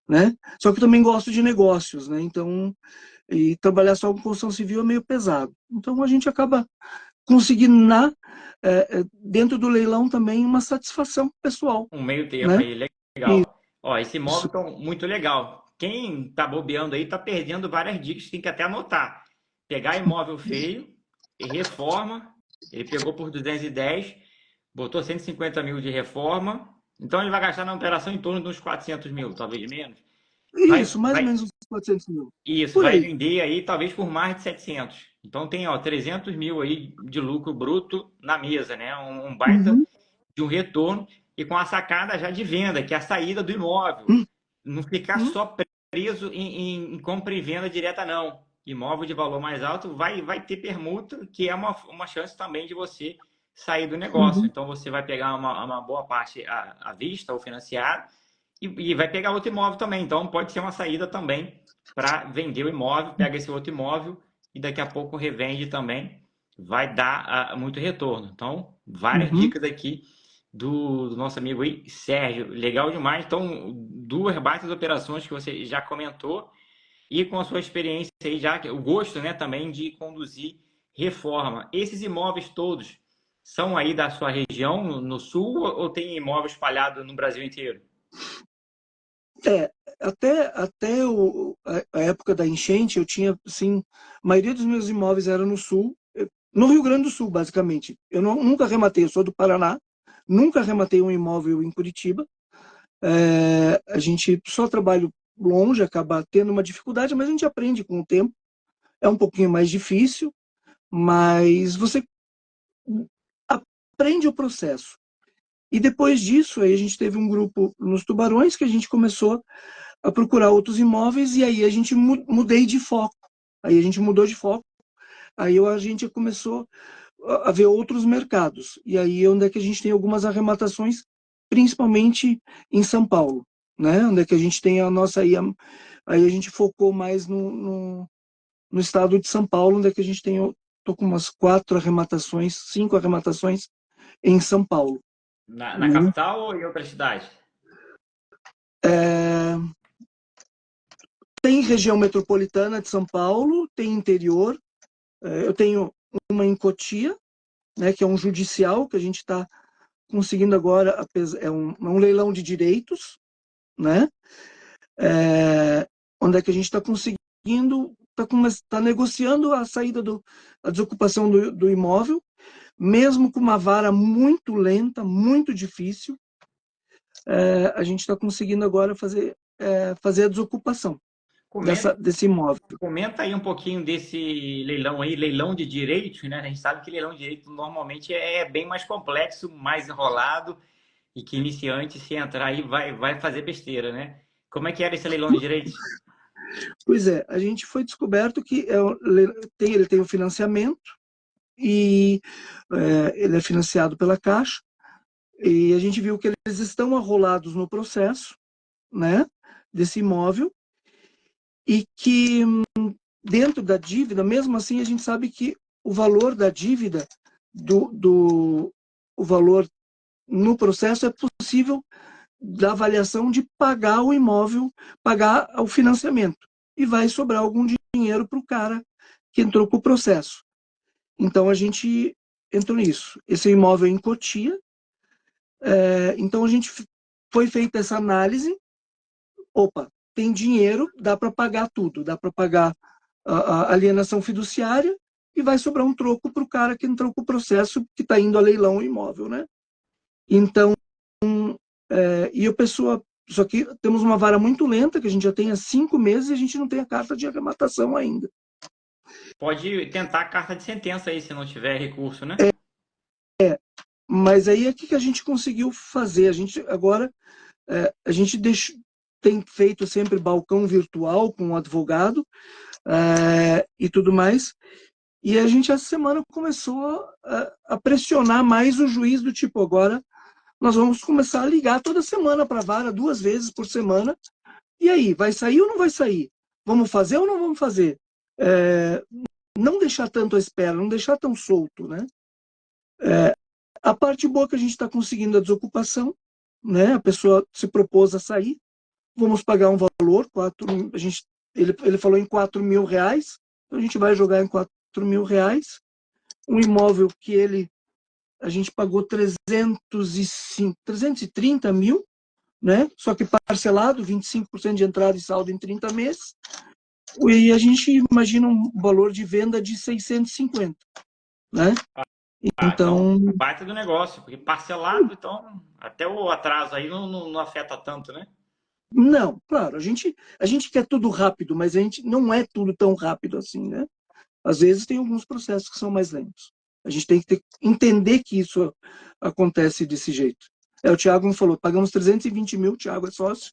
né? Só que eu também gosto de negócios, né? Então, e trabalhar só com construção civil é meio pesado. Então a gente acaba conseguindo dentro do leilão também uma satisfação pessoal, Um meio termo né? aí, legal. Ó, esse imóvel tá muito legal. Quem tá bobeando aí tá perdendo várias dicas, tem que até anotar. Pegar imóvel feio, e reforma, ele pegou por 210, botou 150 mil de reforma, então ele vai gastar na operação em torno de uns 400 mil, talvez menos. Isso, mais ou menos uns 400 mil. Isso, Por vai aí. vender aí talvez por mais de 700. Então tem, ó, 300 mil aí de lucro bruto na mesa, né? Um baita Uhum, de um retorno e com a sacada já de venda, que é a saída do imóvel. Não ficar uhum, só preso em compra e venda direta, não. Imóvel de valor mais alto vai ter permuta, que é uma chance também de você sair do negócio. uhum, Então você vai pegar uma boa parte à vista ou financiado e vai pegar outro imóvel também. Então pode ser uma saída também para vender o imóvel, pega esse outro imóvel e daqui a pouco revende também. Vai dar muito retorno. Então, várias uhum. dicas aqui do nosso amigo aí, Sérgio. Legal demais. Então, 2 baitas operações que você já comentou e com a sua experiência aí já, o gosto, né, também de conduzir reforma. Esses imóveis todos são aí da sua região, no sul, ou tem imóveis espalhados no Brasil inteiro? É, até a época da enchente, eu tinha, assim, a maioria dos meus imóveis era no sul, no Rio Grande do Sul, basicamente. Eu nunca arrematei, eu sou do Paraná, nunca arrematei um imóvel em Curitiba. A gente só trabalha longe, acaba tendo uma dificuldade, mas a gente aprende com o tempo. É um pouquinho mais difícil, mas você aprende o processo. E depois disso, aí a gente teve um grupo nos Tubarões que a gente começou a procurar outros imóveis e aí a gente mudei de foco. Aí a gente mudou de foco. Aí a gente começou a ver outros mercados. E aí é onde é que a gente tem algumas arrematações, principalmente em São Paulo, né? Onde é que a gente tem a nossa aí a gente focou mais no estado de São Paulo, onde é que a gente tem, eu tô com umas 4 arrematações, 5 arrematações em São Paulo. Na Né? capital ou em outra cidade? É, tem região metropolitana de São Paulo, tem interior. Eu tenho uma em Cotia, né, que é um judicial que a gente está conseguindo agora, é um leilão de direitos, né? Onde é que a gente está conseguindo, está negociando a saída a desocupação do imóvel, mesmo com uma vara muito lenta, muito difícil, a gente está conseguindo agora fazer a desocupação Comenta, desse imóvel. comenta aí um pouquinho desse leilão aí, leilão de direitos, né? A gente sabe que leilão de direito normalmente é bem mais complexo, mais enrolado e que iniciante, se entrar aí, vai fazer besteira, né? Como é que era esse leilão de direitos? Pois é, a gente foi descoberto que ele tem o financiamento e ele é financiado pela Caixa, e a gente viu que eles estão arrolados no processo, né, desse imóvel, e que dentro da dívida, mesmo assim, a gente sabe que o valor da dívida, o valor no processo é possível da avaliação de pagar o imóvel, pagar o financiamento. E vai sobrar algum dinheiro para o cara que entrou com o processo. Então a gente entrou nisso. Esse imóvel é em Cotia. Então a gente foi feita essa análise. Opa, tem dinheiro, dá para pagar tudo. Dá para pagar a alienação fiduciária e vai sobrar um troco para o cara que entrou com o processo, que está indo a leilão o imóvel, né? Então, e a pessoa... Só que temos uma vara muito lenta, que a gente já tem há 5 meses e a gente não tem a carta de arrematação ainda. Pode tentar a carta de sentença aí, se não tiver recurso, né? Mas aí o que a gente conseguiu fazer? A gente agora a gente tem feito sempre balcão virtual com o advogado e tudo mais. E a gente essa semana começou a pressionar mais o juiz do tipo, agora nós vamos começar a ligar toda semana para a vara, 2 vezes por semana. E aí, vai sair ou não vai sair? Vamos fazer ou não vamos fazer? Não deixar tanto à espera, não deixar tão solto, né? A parte boa é que a gente está conseguindo a desocupação, né? A pessoa se propôs a sair, vamos pagar um valor, ele falou em R$ 4.000, então a gente vai jogar em R$ 4.000, um imóvel que a gente pagou 330 mil, né? Só que parcelado, 25% de entrada e saldo em 30 meses, e a gente imagina um valor de venda de 650, né? Então, Então, baita do negócio, porque parcelado, então, até o atraso aí não afeta tanto, né? não, claro, a gente quer tudo rápido, mas a gente não é tudo tão rápido assim, né? Às vezes tem alguns processos que são mais lentos. A gente tem que entender que isso acontece desse jeito. O Thiago me falou, pagamos 320 mil, o Thiago é sócio,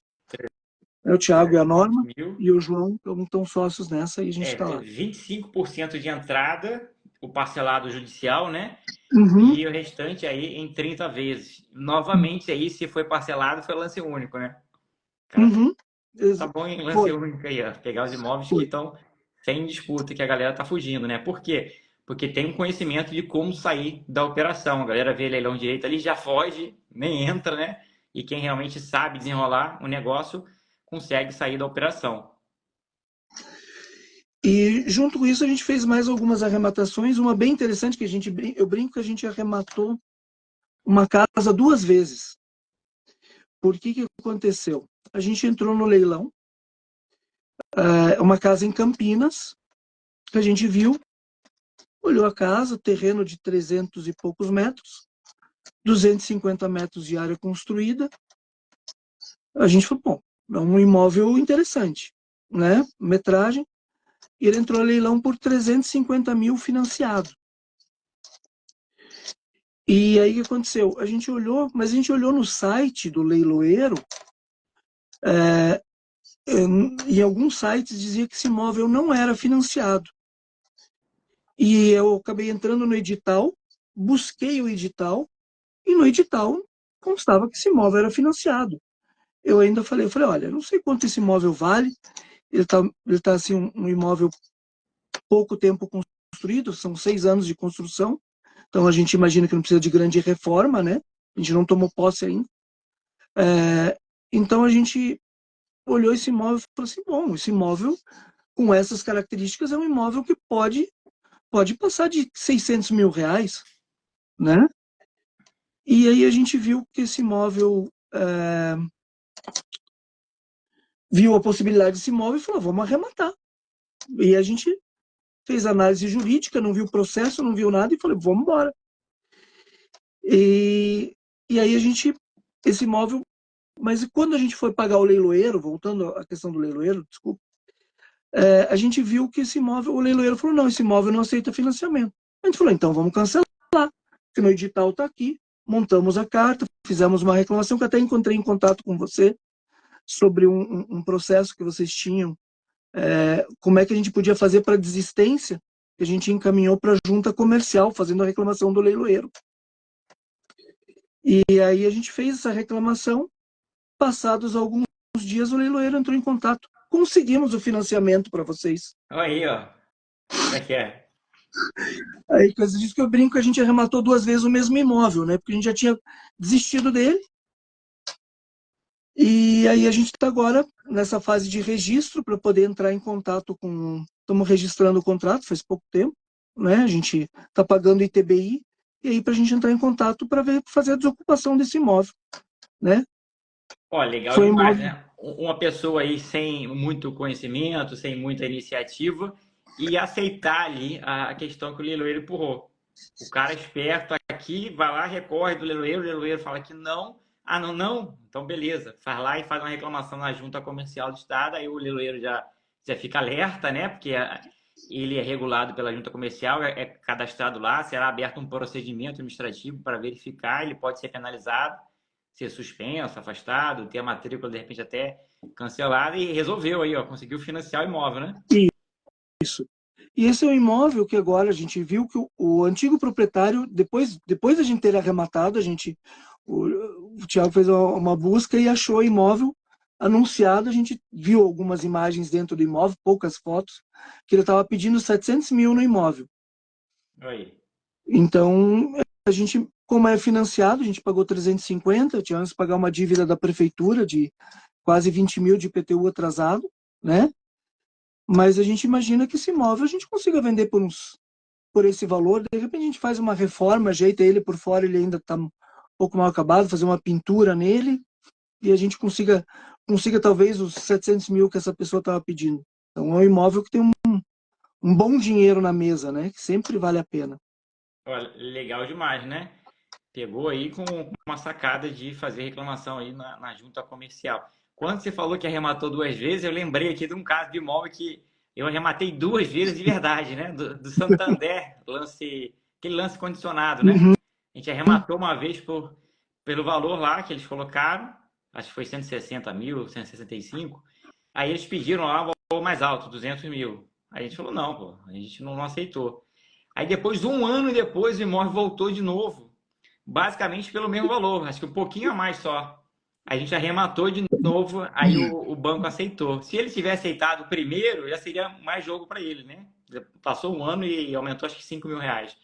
o Thiago é a 320 Norma mil. e o João estão sócios nessa e a gente está lá. 25% de entrada, o parcelado judicial, né? Uhum, E o restante aí em 30 vezes. Novamente aí, se foi parcelado, foi lance único, né? O cara uhum, tá bom em lance foi, único aí, ó. Pegar os imóveis que foi. estão sem disputa, que a galera tá fugindo, né? Por quê? Porque tem um conhecimento de como sair da operação. A galera vê leilão direito ali, já foge, nem entra, né? E quem realmente sabe desenrolar o negócio consegue sair da operação. E junto com isso a gente fez mais algumas arrematações, uma bem interessante que eu brinco que a gente arrematou uma casa 2 vezes. Por que aconteceu? A gente entrou no leilão, uma casa em Campinas, que a gente viu, olhou a casa, terreno de 300 e poucos metros, 250 metros de área construída. A gente falou, bom, é um imóvel interessante, né? Metragem. E ele entrou a leilão por 350 mil financiado. E aí o que aconteceu? A gente olhou, mas a gente olhou no site do leiloeiro, em alguns sites dizia que esse imóvel não era financiado. E eu acabei entrando no edital, busquei o edital, e no edital constava que esse imóvel era financiado. Eu ainda falei, olha, não sei quanto esse imóvel vale, ele tá assim, um imóvel pouco tempo construído, são 6 anos de construção, então a gente imagina que não precisa de grande reforma, né? A gente não tomou posse ainda. Então a gente olhou esse imóvel e falou assim, bom, esse imóvel com essas características é um imóvel que pode passar de 600 mil reais, né? E aí a gente viu que esse imóvel viu a possibilidade desse imóvel e falou, vamos arrematar. E a gente fez análise jurídica, não viu o processo, não viu nada e falou, vamos embora. E aí esse imóvel, mas quando a gente foi pagar o leiloeiro, voltando à questão do leiloeiro, desculpa, a gente viu que esse imóvel, o leiloeiro falou, não, esse imóvel não aceita financiamento. A gente falou, então vamos cancelar, porque no edital está aqui, montamos a carta, fizemos uma reclamação, que até encontrei em contato com você, sobre um processo que vocês tinham, como é que a gente podia fazer para desistência, que a gente encaminhou para a junta comercial, fazendo a reclamação do leiloeiro. E aí a gente fez essa reclamação, passados alguns dias o leiloeiro entrou em contato, conseguimos o financiamento para vocês. Olha aí, ó. Como é que é? Aí, coisa disso que eu brinco, a gente arrematou 2 vezes o mesmo imóvel, né? Porque a gente já tinha desistido dele. E aí a gente está agora nessa fase de registro para poder entrar em contato com... Estamos registrando o contrato faz pouco tempo, né? A gente está pagando ITBI, e aí para a gente entrar em contato para ver, fazer a desocupação desse imóvel, né? Ó, legal Foi um demais, imóvel... né? Uma pessoa aí sem muito conhecimento, sem muita iniciativa, e aceitar ali a questão que o leiloeiro empurrou. O cara esperto aqui vai lá, recorre do leiloeiro, o leiloeiro fala que não. Ah, não, não? Então beleza. Faz lá e faz uma reclamação na junta comercial do estado, aí o leiloeiro já fica alerta, né? Porque ele é regulado pela junta comercial, é cadastrado lá, será aberto um procedimento administrativo para verificar, ele pode ser penalizado, ser suspenso, afastado, ter a matrícula de repente até cancelada, e resolveu aí, ó, conseguiu financiar o imóvel, né? Isso. E esse é um imóvel que agora a gente viu que o antigo proprietário, depois da gente ter arrematado, o, o Thiago fez uma busca e achou o imóvel anunciado. A gente viu algumas imagens dentro do imóvel, poucas fotos, que ele estava pedindo 700 mil no imóvel. Aí. Então, a gente, como é financiado, a gente pagou 350, tínhamos que pagar uma dívida da prefeitura de quase 20 mil de IPTU atrasado, né? Mas a gente imagina que esse imóvel a gente consiga vender por esse valor. De repente a gente faz uma reforma, ajeita ele por fora, ele ainda está um pouco mal acabado, fazer uma pintura nele e a gente consiga talvez os 700 mil que essa pessoa estava pedindo. Então é um imóvel que tem um bom dinheiro na mesa, né? Que sempre vale a pena. Olha, legal demais, né? Pegou aí com uma sacada de fazer reclamação aí na junta comercial. Quando você falou que arrematou duas vezes, eu lembrei aqui de um caso de imóvel que eu arrematei duas vezes de verdade, né? Do Santander, aquele lance condicionado, né? Uhum. A gente arrematou uma vez pelo valor lá que eles colocaram, acho que foi 160 mil, 165. Aí eles pediram lá um valor mais alto, 200 mil. Aí a gente falou, não, pô, a gente não aceitou. Aí depois, um ano depois, o imóvel voltou de novo, basicamente pelo mesmo valor, acho que um pouquinho a mais só. A gente arrematou de novo, aí o banco aceitou. Se ele tivesse aceitado o primeiro, já seria mais jogo para ele, né? Passou um ano e aumentou acho que 5 mil reais.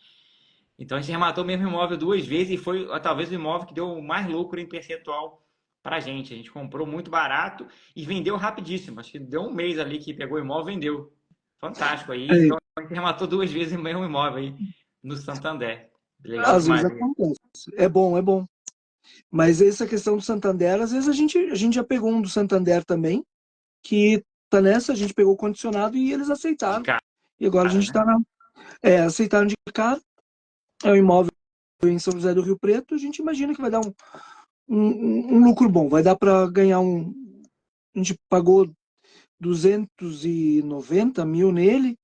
Então a gente arrematou o mesmo imóvel duas vezes e foi talvez o imóvel que deu mais lucro em percentual para a gente. A gente comprou muito barato e vendeu rapidíssimo. Acho que deu um mês ali que pegou o imóvel e vendeu. Fantástico aí. É, Então a gente arrematou duas vezes o mesmo imóvel aí no Santander. Legal às vezes demais. acontece. É bom, é bom. Mas essa questão do Santander, às vezes a gente já pegou um do Santander também, que tá nessa, a gente pegou o condicionado e eles De aceitaram. E agora a gente né? está aceitaram de cara. É um imóvel em São José do Rio Preto, a gente imagina que vai dar um lucro bom, vai dar para ganhar a gente pagou 290 mil nele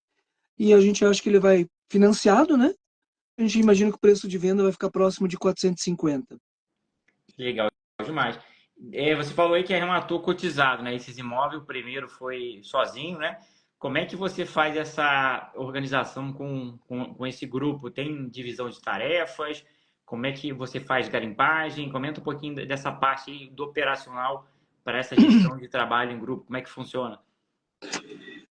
e a gente acha que ele vai financiado, né? A gente imagina que o preço de venda vai ficar próximo de 450. Legal demais. É, você falou aí que arrematou cotizado, né? Esses imóveis, o primeiro foi sozinho, né? Como é que você faz essa organização com esse grupo? Tem divisão de tarefas? Como é que você faz garimpagem? Comenta um pouquinho dessa parte aí do operacional para essa gestão de trabalho em grupo. Como é que funciona?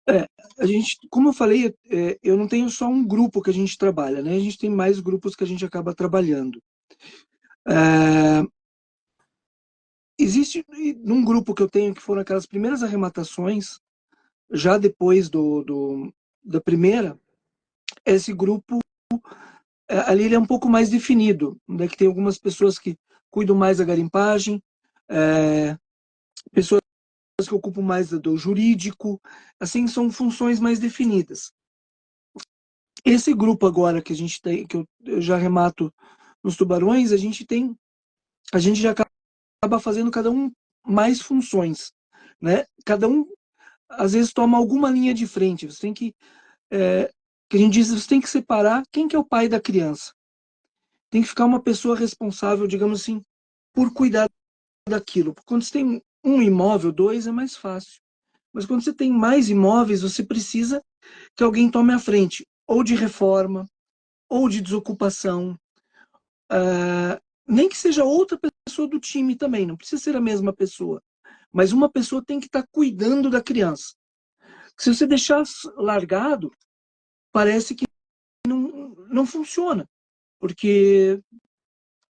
É, a gente, como eu falei, eu não tenho só um grupo que a gente trabalha, né? A gente tem mais grupos que a gente acaba trabalhando. É, existe num grupo que eu tenho que foram aquelas primeiras arrematações, já depois da primeira, esse grupo ali ele é um pouco mais definido, né? Que tem algumas pessoas que cuidam mais da garimpagem, é, pessoas que ocupam mais do jurídico, assim são funções mais definidas. Esse grupo agora que a gente tem, que eu já remato nos tubarões, a gente já acaba fazendo cada um mais funções, né? Cada um às vezes toma alguma linha de frente. Você tem que a gente diz, você tem que separar quem que é o pai da criança. Tem que ficar uma pessoa responsável, digamos assim, por cuidar daquilo. Quando você tem um imóvel, dois é mais fácil. Mas quando você tem mais imóveis, você precisa que alguém tome a frente, ou de reforma, ou de desocupação. Nem que seja outra pessoa do time também, não precisa ser a mesma pessoa. Mas uma pessoa tem que estar cuidando da criança. Se você deixar largado, parece que não funciona. Porque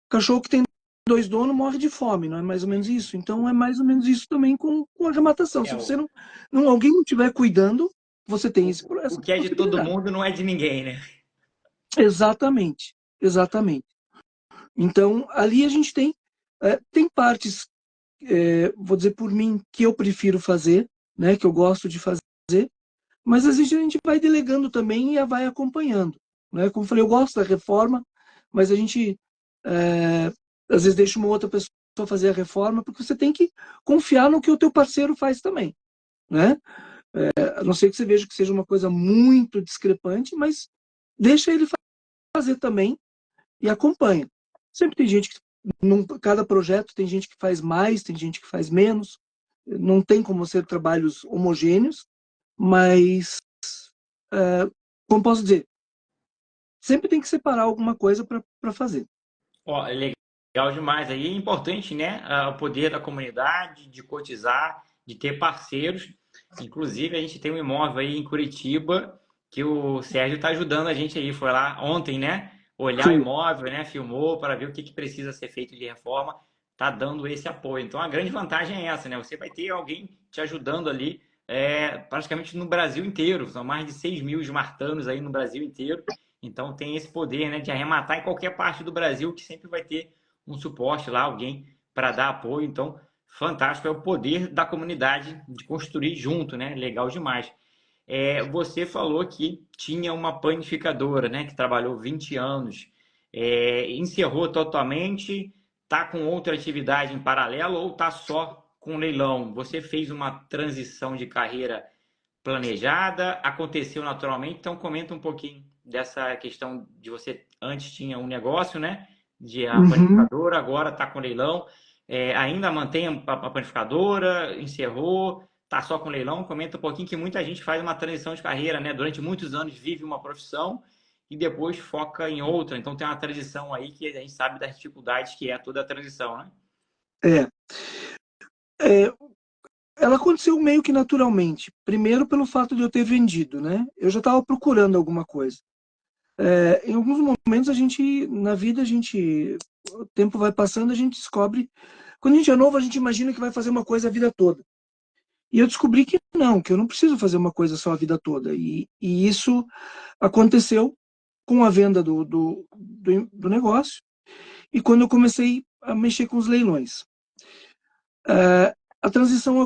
o cachorro que tem dois donos, morre de fome, não é mais ou menos isso? Então é mais ou menos isso também com a arrematação. Se É, você alguém não estiver cuidando, você tem o essa que é de todo possibilidade. mundo não é de ninguém, né? Exatamente, exatamente. Então ali a gente tem partes, vou dizer por mim, que eu prefiro fazer, né, que eu gosto de fazer, mas às vezes a gente vai delegando também e vai acompanhando, né? Como eu falei, eu gosto da reforma, mas a gente é, às vezes deixa uma outra pessoa fazer a reforma, porque você tem que confiar no que o teu parceiro faz também, né? A não ser que você veja que seja uma coisa muito discrepante, mas deixa ele fazer também e acompanha. Sempre tem gente que, cada projeto tem gente que faz mais, tem gente que faz menos, não tem como ser trabalhos homogêneos, mas, como posso dizer, sempre tem que separar alguma coisa para fazer. Ó, é legal demais. Aí é importante, né? O poder da comunidade, de cotizar, de ter parceiros. Inclusive, a gente tem um imóvel aí em Curitiba que o Sérgio está ajudando a gente aí. Foi lá ontem, né? Olhar o Sim. imóvel, né? Filmou para ver o que que precisa ser feito de reforma. Tá dando esse apoio. Então, a grande vantagem é essa, né? Você vai ter alguém te ajudando ali, praticamente no Brasil inteiro. São mais de 6 mil esmartanos aí no Brasil inteiro. Então tem esse poder, né, de arrematar em qualquer parte do Brasil, que sempre vai ter um suporte lá, alguém para dar apoio. Então, fantástico, é o poder da comunidade de construir junto, né? Legal demais. Você falou que tinha uma panificadora, né, que trabalhou 20 anos. Encerrou totalmente, tá com outra atividade em paralelo ou tá só com leilão? Você fez uma transição de carreira planejada, aconteceu naturalmente. Então, comenta um pouquinho dessa questão de você antes tinha um negócio, né? De a Uhum. panificadora, agora está com leilão. Ainda mantém a panificadora, encerrou, está só com leilão. Comenta um pouquinho que muita gente faz uma transição de carreira, né? Durante muitos anos vive uma profissão e depois foca em outra. Então tem uma transição aí que a gente sabe das dificuldades que é toda a transição, né? É. É, ela aconteceu meio que naturalmente. Primeiro pelo fato de eu ter vendido, né? Eu já estava procurando alguma coisa. Em alguns momentos na vida, o tempo vai passando, a gente descobre. Quando a gente é novo, a gente imagina que vai fazer uma coisa a vida toda. E eu descobri que não, que eu não preciso fazer uma coisa só a vida toda. E isso aconteceu com a venda do negócio e quando eu comecei a mexer com os leilões. A transição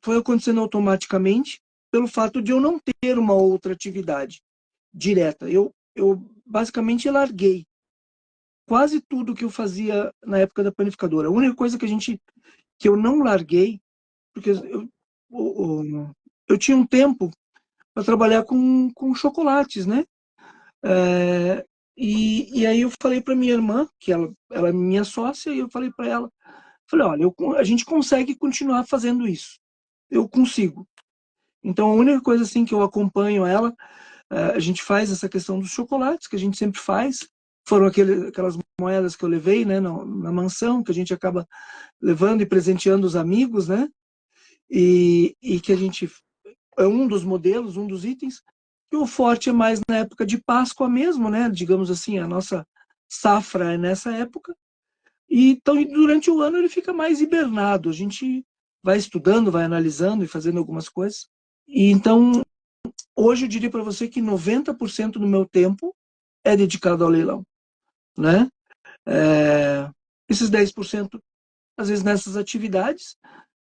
foi acontecendo automaticamente pelo fato de eu não ter uma outra atividade direta. Eu basicamente larguei quase tudo que eu fazia na época da panificadora. A única coisa que eu não larguei, porque eu tinha um tempo para trabalhar com chocolates, né? E aí eu falei para minha irmã, que ela é minha sócia, e eu falei para ela, falei, olha, a gente consegue continuar fazendo isso. Eu consigo. Então a única coisa assim que eu acompanho ela, a gente faz essa questão dos chocolates, que a gente sempre faz. Foram aquelas moedas que eu levei, né, na mansão, que a gente acaba levando e presenteando os amigos, né? E que a gente é um dos modelos, um dos itens. E o forte é mais na época de Páscoa mesmo, né? Digamos assim, a nossa safra é nessa época. E então, durante o ano ele fica mais hibernado. A gente vai estudando, vai analisando e fazendo algumas coisas. E então, hoje eu diria para você que 90% do meu tempo é dedicado ao leilão, né? Esses 10% às vezes nessas atividades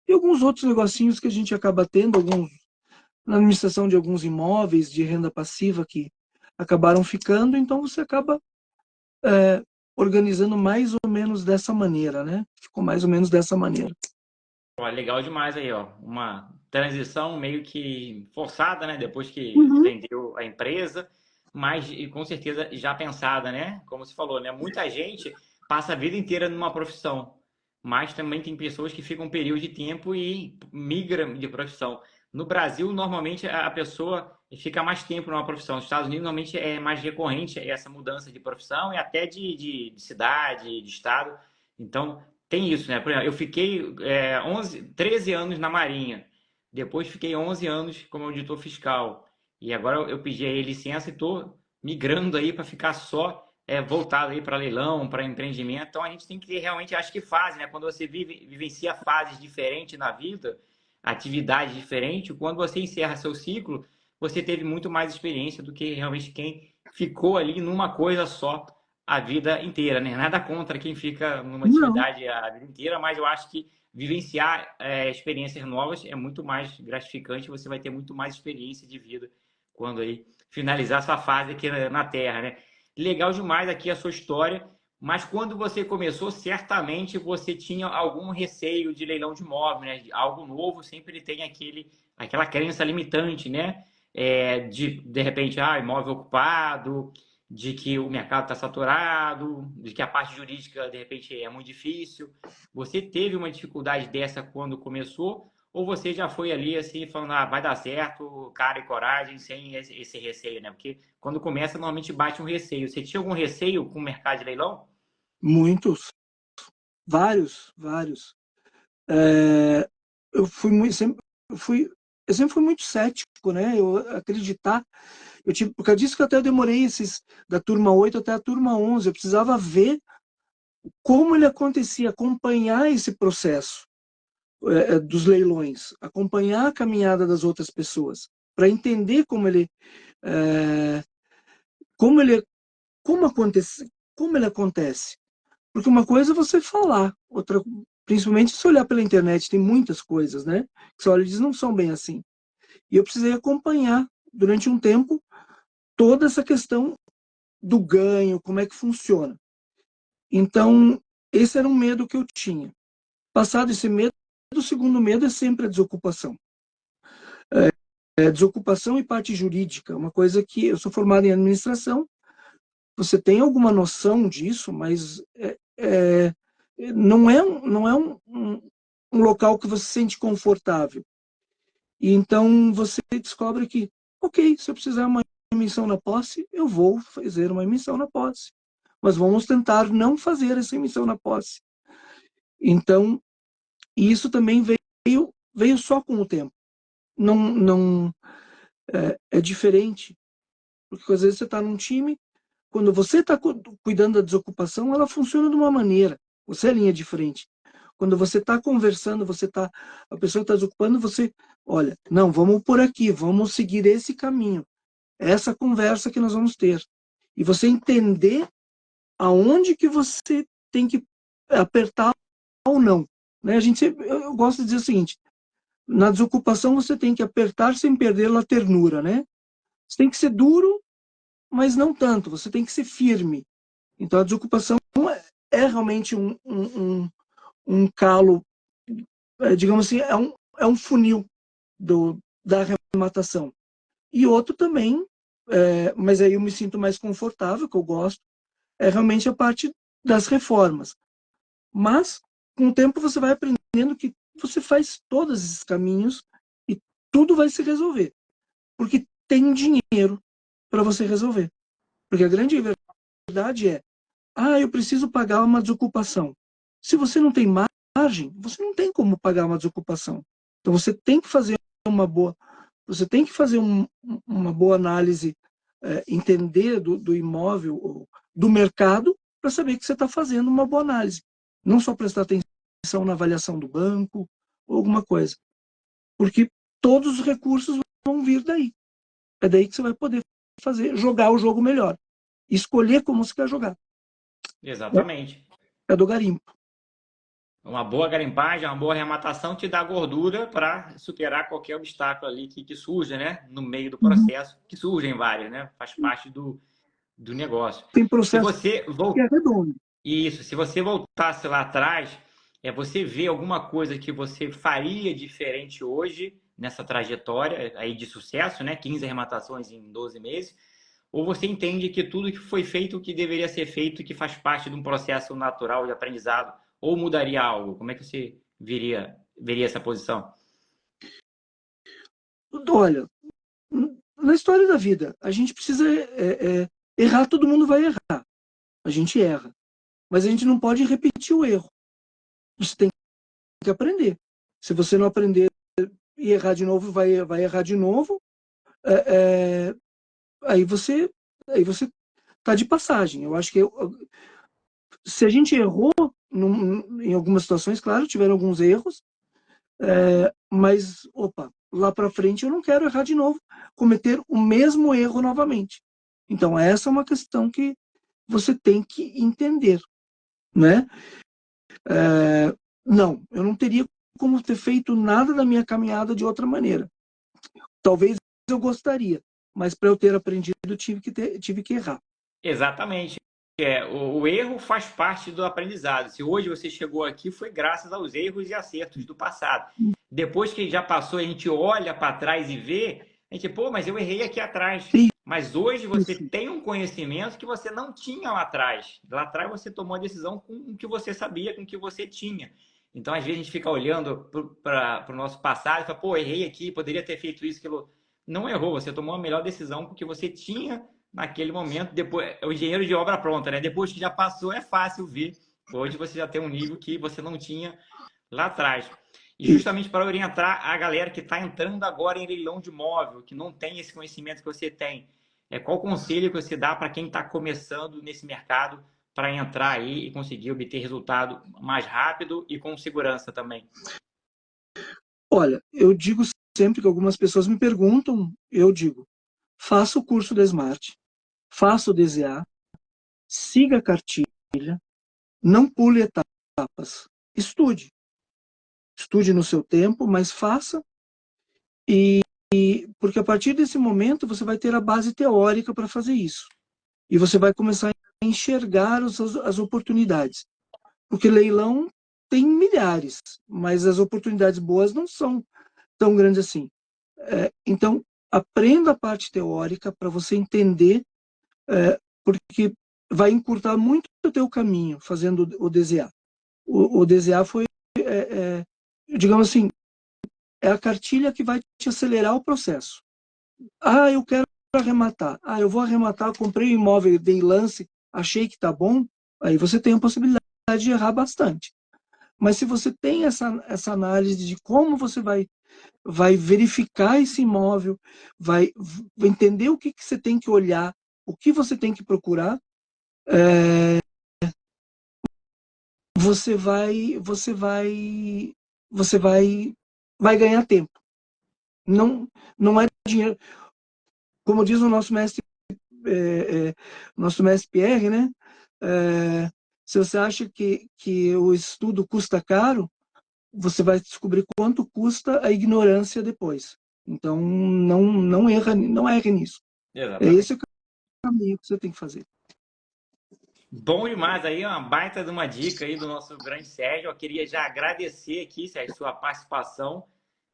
e alguns outros negocinhos que a gente acaba tendo, alguns na administração de alguns imóveis de renda passiva que acabaram ficando, então você acaba organizando mais ou menos dessa maneira, né? Ficou mais ou menos dessa maneira. Ó, legal demais aí, ó. Uma transição meio que forçada, né? Depois que Uhum. vendeu a empresa, mas e com certeza já pensada, né? Como você falou, né? Muita gente passa a vida inteira numa profissão, mas também tem pessoas que ficam um período de tempo e migram de profissão. No Brasil, normalmente a pessoa fica mais tempo numa profissão. Nos Estados Unidos, normalmente é mais recorrente essa mudança de profissão e até de cidade, de estado. Então, tem isso, né? Por exemplo, eu fiquei 13 anos na Marinha, depois fiquei 11 anos como auditor fiscal, e agora eu pedi aí licença e estou migrando aí para ficar só voltado aí para leilão, para empreendimento. Então a gente tem que ter realmente, acho que fase, né? Quando você vivencia fases diferentes na vida, atividades diferentes, quando você encerra seu ciclo, você teve muito mais experiência do que realmente quem ficou ali numa coisa só a vida inteira, né? Nada contra quem fica numa Não, atividade a vida inteira, mas eu acho que vivenciar experiências novas é muito mais gratificante, você vai ter muito mais experiência de vida quando aí finalizar sua fase aqui na Terra, né? Legal demais aqui a sua história, mas quando você começou, certamente você tinha algum receio de leilão de imóvel, né? Algo novo sempre tem aquela crença limitante, né? De repente, imóvel ocupado, de que o mercado está saturado, de que a parte jurídica, de repente, é muito difícil. Você teve uma dificuldade dessa quando começou? Ou você já foi ali assim, falando, vai dar certo, cara e coragem, sem esse receio, né? Porque quando começa, normalmente bate um receio. Você tinha algum receio com o mercado de leilão? muitos, vários, vários. É, eu fui muito, eu sempre fui muito cético, né? Eu acreditar, por causa disso que até eu demorei da turma 8 até a turma 11, eu precisava ver como ele acontecia, acompanhar esse processo dos leilões, acompanhar a caminhada das outras pessoas, para entender é, como ele, como ele acontece. Porque uma coisa é você falar, outra, principalmente se olhar pela internet, tem muitas coisas, né? Que você olha e diz, não são bem assim. E eu precisei acompanhar durante um tempo toda essa questão do ganho, como é que funciona. Então, esse era um medo que eu tinha. Passado esse medo, o segundo medo é sempre a desocupação. Desocupação e parte jurídica, uma coisa que eu sou formado em administração, você tem alguma noção disso, mas não é um local que você se sente confortável. E então você descobre que, ok, se eu precisar uma emissão na posse, eu vou fazer uma emissão na posse. Mas vamos tentar não fazer essa emissão na posse. Então, isso também veio só com o tempo. Não é diferente, porque às vezes você está num time, quando você está cuidando da desocupação, ela funciona de uma maneira, você é linha de frente. Quando você está conversando, a pessoa está desocupando, você, olha, não, vamos por aqui, vamos seguir esse caminho, essa conversa que nós vamos ter. E você entender aonde que você tem que apertar ou não. Né? Eu gosto de dizer o seguinte, na desocupação você tem que apertar sem perder a ternura, né? Você tem que ser duro, mas não tanto, você tem que ser firme. Então a desocupação é realmente um calo, digamos assim, é um funil da arrematação. E outro também, mas aí eu me sinto mais confortável, que eu gosto, é realmente a parte das reformas. Mas, com o tempo, você vai aprendendo que você faz todos esses caminhos e tudo vai se resolver. Porque tem dinheiro para você resolver. Porque a grande verdade é, eu preciso pagar uma desocupação. Se você não tem margem, você não tem como pagar uma desocupação. Então você tem que fazer uma boa análise, entender do imóvel, do mercado, para saber que você está fazendo uma boa análise. Não só prestar atenção na avaliação do banco, ou alguma coisa. Porque todos os recursos vão vir daí. É daí que você vai poder jogar o jogo melhor. Escolher como você quer jogar. Exatamente. É do garimpo. Uma boa garimpagem, uma boa arrematação te dá gordura para superar qualquer obstáculo ali que surja, né? No meio do processo, que surgem vários, né? Faz parte do negócio. Tem Se processo você que é redondo. Isso, se você voltasse lá atrás, você vê alguma coisa que você faria diferente hoje nessa trajetória aí de sucesso, né? 15 arrematações em 12 meses, ou você entende que tudo que foi feito, o que deveria ser feito, que faz parte de um processo natural de aprendizado, ou mudaria algo? Como é que você veria essa posição? Olha, na história da vida, a gente precisa errar, todo mundo vai errar. A gente erra. Mas a gente não pode repetir o erro. Você tem que aprender. Se você não aprender e errar de novo, vai errar de novo. É, é, aí você tá de passagem. Eu acho que se a gente errou em algumas situações, claro, tiveram alguns erros, mas, opa, lá para frente eu não quero errar de novo, cometer o mesmo erro novamente. Então, essa é uma questão que você tem que entender, né? Não, eu não teria como ter feito nada da minha caminhada de outra maneira. Talvez eu gostaria, mas para eu ter aprendido, tive que errar. Exatamente. O erro faz parte do aprendizado. Se hoje você chegou aqui, foi graças aos erros e acertos do passado. Depois que já passou, a gente olha para trás e vê, a gente, pô, mas eu errei aqui atrás. Mas hoje você Isso. tem um conhecimento que você não tinha lá atrás. Lá atrás você tomou a decisão com o que você sabia, com o que você tinha. Então, às vezes, a gente fica olhando para o nosso passado e fala, pô, errei aqui, poderia ter feito isso, aquilo. Não errou, você tomou a melhor decisão com o que você tinha naquele momento. Depois, é o engenheiro de obra pronta, né? Depois que já passou, é fácil ver. Hoje você já tem um nível que você não tinha lá atrás. E justamente para orientar a galera que está entrando agora em leilão de imóvel, que não tem esse conhecimento que você tem, qual o conselho que você dá para quem está começando nesse mercado para entrar aí e conseguir obter resultado mais rápido e com segurança também? Olha, eu digo sempre que algumas pessoas me perguntam, eu digo, faça o curso da Smart, faça o DZA, siga a cartilha, não pule etapas, estude. Estude no seu tempo, mas faça, porque a partir desse momento você vai ter a base teórica para fazer isso. E você vai começar a enxergar as oportunidades. Porque leilão tem milhares, mas as oportunidades boas não são tão grandes assim. Então, aprenda a parte teórica para você entender, porque vai encurtar muito o teu caminho fazendo o DZA. O DZA foi, digamos assim, é a cartilha que vai te acelerar o processo. Ah, eu quero arrematar. Ah, eu vou arrematar, comprei um imóvel, dei lance, achei que tá bom. Aí você tem a possibilidade de errar bastante. Mas se você tem essa análise de como você vai verificar esse imóvel, vai entender o que você tem que olhar, o que você tem que procurar, você vai ganhar tempo. Não, não é dinheiro. Como diz o nosso mestre Pierre, né? Se você acha que o estudo custa caro, você vai descobrir quanto custa a ignorância depois. Então, não erre nisso. É Exatamente. esse o caminho que você tem que fazer. Bom demais aí, uma baita de uma dica aí do nosso grande Sérgio. Eu queria já agradecer aqui, Sérgio, sua participação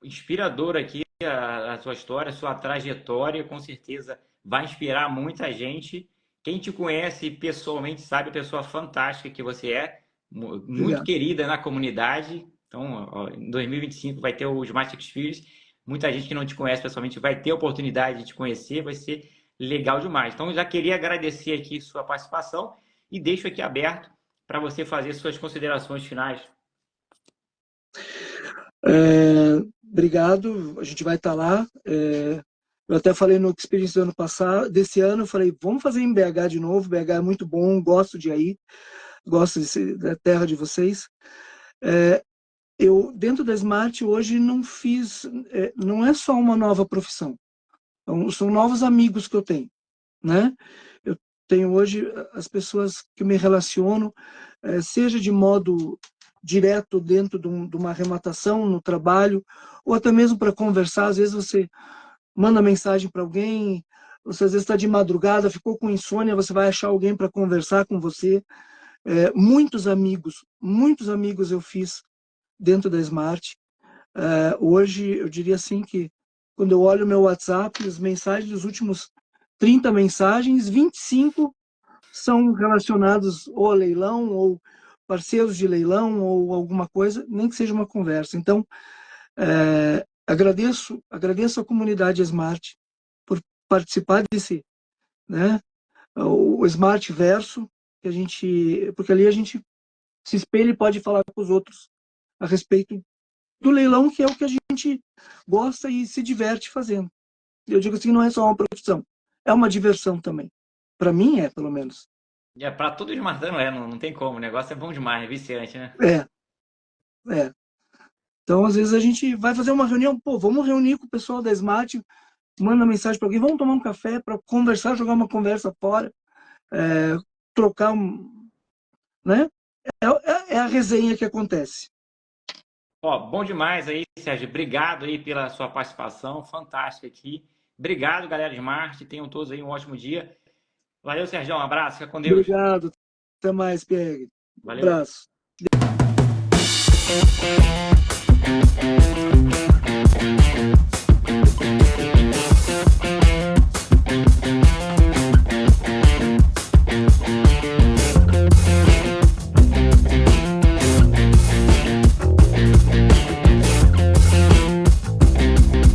inspiradora aqui, a sua história, a sua trajetória, com certeza vai inspirar muita gente. Quem te conhece pessoalmente sabe a pessoa fantástica que você é, muito Obrigado. querida na comunidade. Então, ó, em 2025 vai ter o Smart Experience. Muita gente que não te conhece pessoalmente vai ter a oportunidade de te conhecer, vai ser legal demais. Então, eu já queria agradecer aqui sua participação e deixo aqui aberto para você fazer suas considerações finais. Obrigado, a gente vai estar lá. Eu até falei no Experience do ano passado, desse ano, eu falei, vamos fazer em BH de novo. BH é muito bom, gosto de ir, gosto da terra de vocês. Eu, dentro da Smart, hoje não fiz, não é só uma nova profissão, são novos amigos que eu tenho, né? Eu tenho hoje as pessoas que me relaciono, seja de modo direto dentro de uma arrematação no trabalho, ou até mesmo para conversar. Às vezes você manda mensagem para alguém, você às vezes está de madrugada, ficou com insônia, você vai achar alguém para conversar com você. Muitos amigos eu fiz dentro da Smart. Hoje, eu diria assim que, quando eu olho o meu WhatsApp, as mensagens dos últimos 30 mensagens, 25 são relacionados ou a leilão, ou parceiros de leilão, ou alguma coisa, nem que seja uma conversa. Então, agradeço a comunidade Smart por participar desse, né, o Smart Verso, porque ali a gente se espelha e pode falar com os outros a respeito do leilão, que é o que a gente gosta e se diverte fazendo. Eu digo assim, não é só uma profissão, é uma diversão também. Para mim é, pelo menos. É, para todos os Martano não tem como. O negócio é bom demais, é viciante, né? É, é. Então, às vezes a gente vai fazer uma reunião, pô, vamos reunir com o pessoal da Smart, manda mensagem para alguém, vamos tomar um café para conversar, jogar uma conversa fora, trocar um, né? É a resenha que acontece. Ó, bom demais aí, Sérgio. Obrigado aí pela sua participação, fantástica aqui. Obrigado, galera de Marte. Tenham todos aí um ótimo dia. Valeu, Sérgio. Um abraço. Fica com Deus. Obrigado. Até mais, Pierre. Valeu. Abraço.